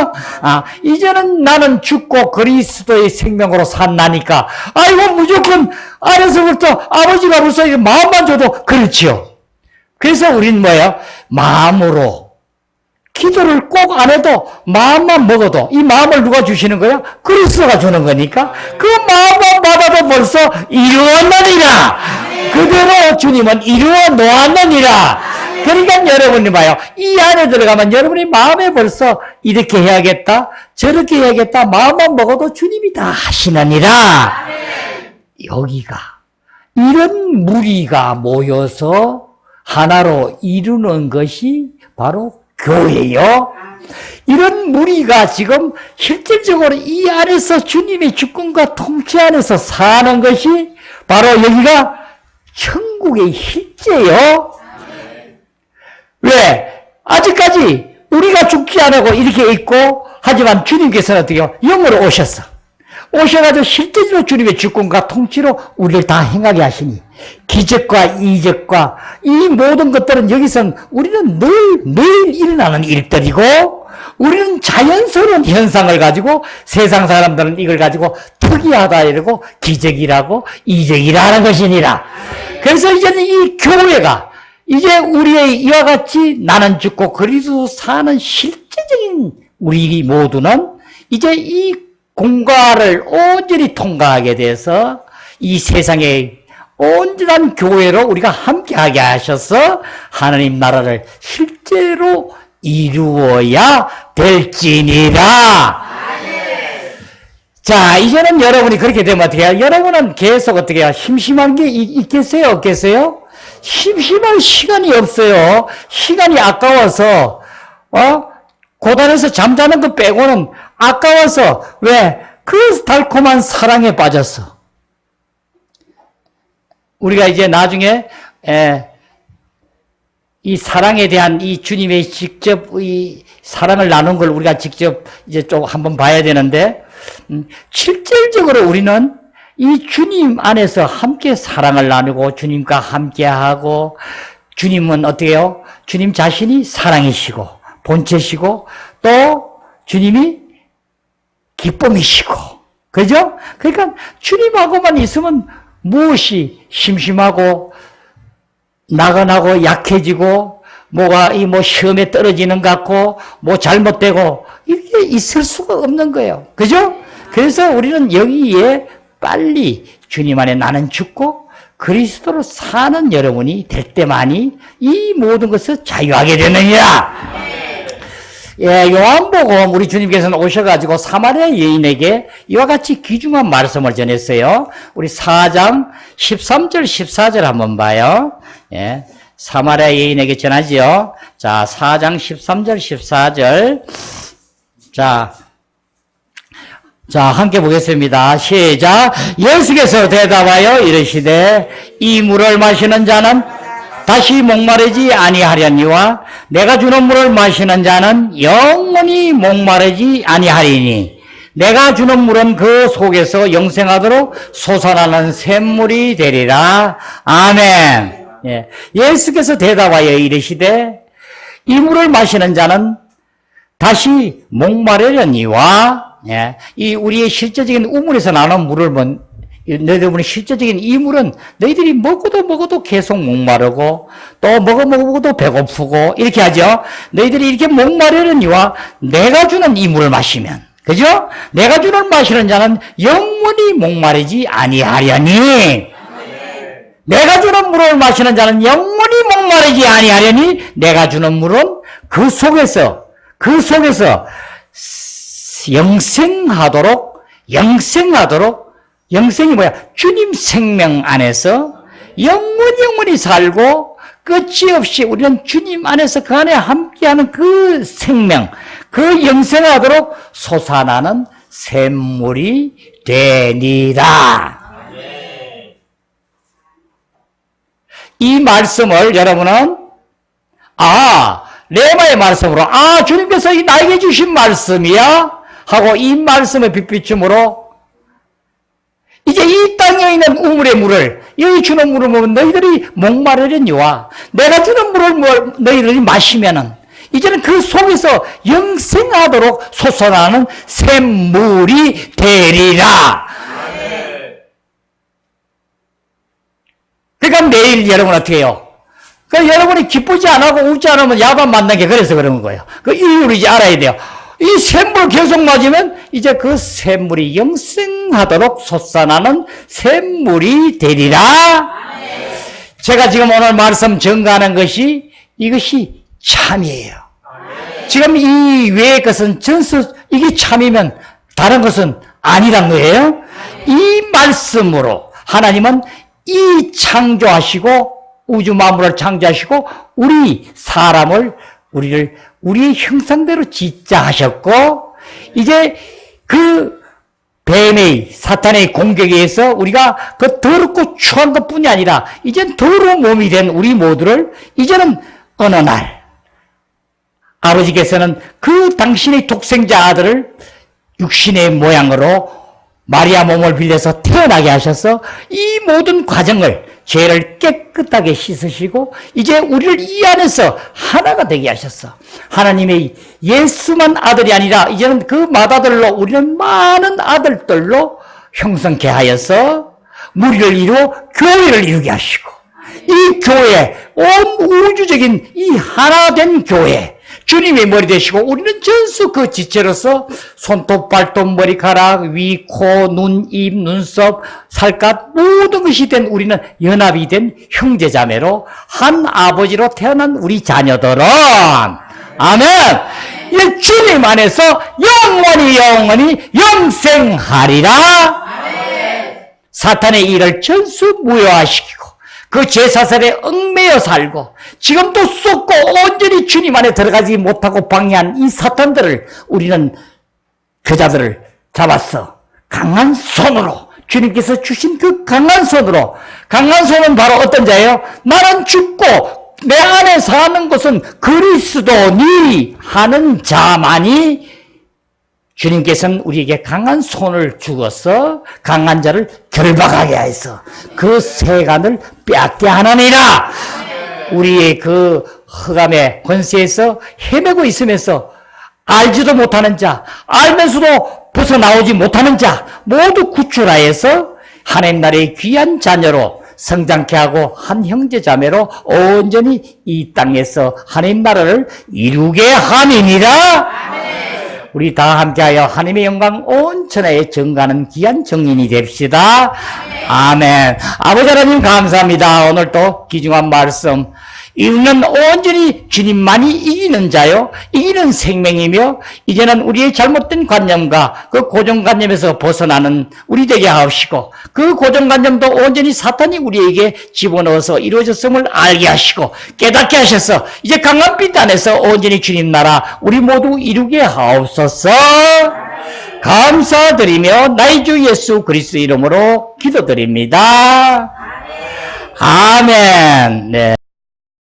S1: 이제는 나는 죽고 그리스도의 생명으로 산다니까. 이거 무조건 안에서부터 아버지가 벌써 마음만 줘도 그렇지요. 그래서 우리는 뭐예요? 마음으로. 기도를 꼭 안 해도 마음만 먹어도 이 마음을 누가 주시는 거야? 그리스도가 주는 거니까 그 마음만 받아도 벌써 이루었느니라. 그대로 주님은 이루어 놓았느니라. 그러니까 여러분이 봐요. 이 안에 들어가면 여러분이 마음에 벌써 이렇게 해야겠다 저렇게 해야겠다 마음만 먹어도 주님이 다 하시느니라. 여기가 이런 무리가 모여서 하나로 이루는 것이 바로 교회요. 이런 무리가 지금 실질적으로 이 안에서 주님의 주권과 통치 안에서 사는 것이 바로 여기가 천국의 실제요. 왜? 아직까지 우리가 죽지 않고 이렇게 있고, 하지만 주님께서는 어떻게 해요? 영으로 오셨어. 오셔가지고 실제적으로 주님의 주권과 통치로 우리를 다 행하게 하시니, 기적과 이적과 이 모든 것들은 여기서는 우리는 매일 일어나는 일들이고, 우리는 자연스러운 현상을 가지고 세상 사람들은 이걸 가지고 특이하다 이러고 기적이라고 이적이라는 것이니라. 그래서 이제는 이 교회가 이제 우리의 이와 같이 나는 죽고 그리스도 사는 실제적인 우리 모두는 이제 이 공과를 온전히 통과하게 돼서 이 세상의 온전한 교회로 우리가 함께하게 하셔서 하나님 나라를 실제로 이루어야 될지니라. 자, 이제는 여러분이 그렇게 되면 어떻게 해요? 여러분은 계속 어떻게 해요? 심심한 게 있겠어요? 없겠어요? 심심할 시간이 없어요. 시간이 아까워서, 고단에서 잠자는 거 빼고는 아까워서, 왜? 그 달콤한 사랑에 빠졌어. 우리가 이제 나중에, 이 사랑에 대한 이 주님의 직접 이 사랑을 나눈 걸 우리가 직접 이제 좀 한번 봐야 되는데, 실질적으로 우리는 이 주님 안에서 함께 사랑을 나누고 주님과 함께하고, 주님은 어떻게 해요? 주님 자신이 사랑이시고 본체시고 또 주님이 기쁨이시고, 그죠? 그러니까 주님하고만 있으면 무엇이 심심하고 나긋나고 약해지고 뭐가 시험에 떨어지는 것 같고 뭐 잘못되고 이렇게 있을 수가 없는 거예요. 그죠? 그래서 우리는 여기에 빨리 주님 안에 나는 죽고 그리스도로 사는 여러분이 될 때만이 이 모든 것을 자유하게 되느니라. 예, 요한복음 우리 주님께서는 오셔가지고 사마리아 여인에게 이와 같이 귀중한 말씀을 전했어요. 우리 4장 13절 14절 한번 봐요. 예, 사마리아 여인에게 전하지요. 자, 4장 13절 14절. 자, 함께 보겠습니다. 시작. 예수께서 대답하여 이르시되 이 물을 마시는 자는 다시 목마르지 아니하려니와 내가 주는 물을 마시는 자는 영원히 목마르지 아니하리니 내가 주는 물은 그 속에서 영생하도록 솟아나는 샘물이 되리라. 아멘. 예. 예수께서 대답하여 이르시되 이 물을 마시는 자는 다시 목마르려니와, 예, 이 우리의 실제적인 우물에서 나오는 물을 너희들의 실제적인 이 물은 너희들이 먹어도 계속 목마르고 또 먹어도 배고프고 이렇게 하죠. 너희들이 이렇게 목마르려니와 내가 주는 이 물을 마시면, 그죠? 내가 주는 마시는 자는 영원히 목마르지 아니하려니, 내가 주는 물을 마시는 자는 영원히 목마르지 아니하려니 내가 주는 물은 그 속에서 영생하도록, 영생이 뭐야? 주님 생명 안에서 영원히 살고 끝이 없이 우리는 주님 안에서 그 안에 함께하는 그 생명, 그 영생하도록 솟아나는 샘물이 되니라. 이 말씀을 여러분은 레마의 말씀으로 주님께서 나에게 주신 말씀이야 하고 이 말씀의 빛비춤으로 이제 이 땅에 있는 우물의 물을, 여기 주는 물을 먹으면 너희들이 목마르려니와 내가 주는 물을 너희들이 마시면은 이제는 그 속에서 영생하도록 솟아나는 샘물이 되리라. 그러니까 매일 여러분 어떻게 해요? 그러니까 여러분이 기쁘지 않고 웃지 않으면 야단 맞는 게 그래서 그런 거예요. 그 이유를 이제 알아야 돼요. 이 샘물 계속 맞으면 이제 그 샘물이 영생하도록 솟아나는 샘물이 되리라. 제가 지금 오늘 말씀 전가하는 것이 이것이 참이에요. 지금 이 외의 것은 이게 참이면 다른 것은 아니란 거예요. 이 말씀으로 하나님은 이 창조하시고 우주 만물을 창조하시고 우리 사람을 우리를 우리의 형상대로 짓자 하셨고, 이제 그 뱀의 사탄의 공격에 의해서 우리가 그 더럽고 추한 것뿐이 아니라 이젠 더러운 몸이 된 우리 모두를 이제는 어느 날 아버지께서는 그 당신의 독생자 아들을 육신의 모양으로 마리아 몸을 빌려서 태어나게 하셔서 이 모든 과정을, 죄를 깨끗하게 씻으시고 이제 우리를 이 안에서 하나가 되게 하셨어. 하나님의 예수만 아들이 아니라 이제는 그 맏아들로 우리는 많은 아들들로 형성케 하여서 무리를 이루어 교회를 이루게 하시고, 이 교회, 온 우주적인 이 하나된 교회, 주님의 머리 되시고 우리는 전수 그 지체로서 손톱, 발톱, 머리카락, 위, 코, 눈, 입, 눈썹, 살갗 모든 것이 된 우리는 연합이 된 형제자매로 한 아버지로 태어난 우리 자녀들은, 아멘, 이 주님 안에서 영원히 영생하리라. 사탄의 일을 전수 무효화시키고 그 죄사슬에 얽매여 살고 지금도 쏟고 온전히 주님 안에 들어가지 못하고 방해한 이 사탄들을 우리는, 그자들을 잡았어. 강한 손으로, 주님께서 주신 그 강한 손으로. 강한 손은 바로 어떤 자예요? 나는 죽고 내 안에 사는 것은 그리스도니 하는 자만이, 주님께서는 우리에게 강한 손을 주어서 강한 자를 결박하게 하여서 그 세간을 빼앗게 하나니라. 우리의 그 흑암의 권세에서 헤매고 있으면서 알지도 못하는 자, 알면서도 벗어나오지 못하는 자 모두 구출하여서 하나님 나라의 귀한 자녀로 성장케 하고 한 형제 자매로 온전히 이 땅에서 하나님 나라를 이루게 함이니라. 우리 다 함께하여 하나님의 영광 온 천하에 증가하는 귀한 증인이 됩시다. 아멘. 아버지 하나님 감사합니다. 오늘 또 귀중한 말씀, 이는 온전히 주님만이 이기는 자요, 이기는 생명이며 이제는 우리의 잘못된 관념과 그 고정관념에서 벗어나는 우리 되게 하시고, 그 고정관념도 온전히 사탄이 우리에게 집어넣어서 이루어졌음을 알게 하시고 깨닫게 하셔서 이제 강한 빛 안에서 온전히 주님 나라 우리 모두 이루게 하옵소서. 감사드리며 나의 주 예수 그리스도 이름으로 기도드립니다. 아멘. 네.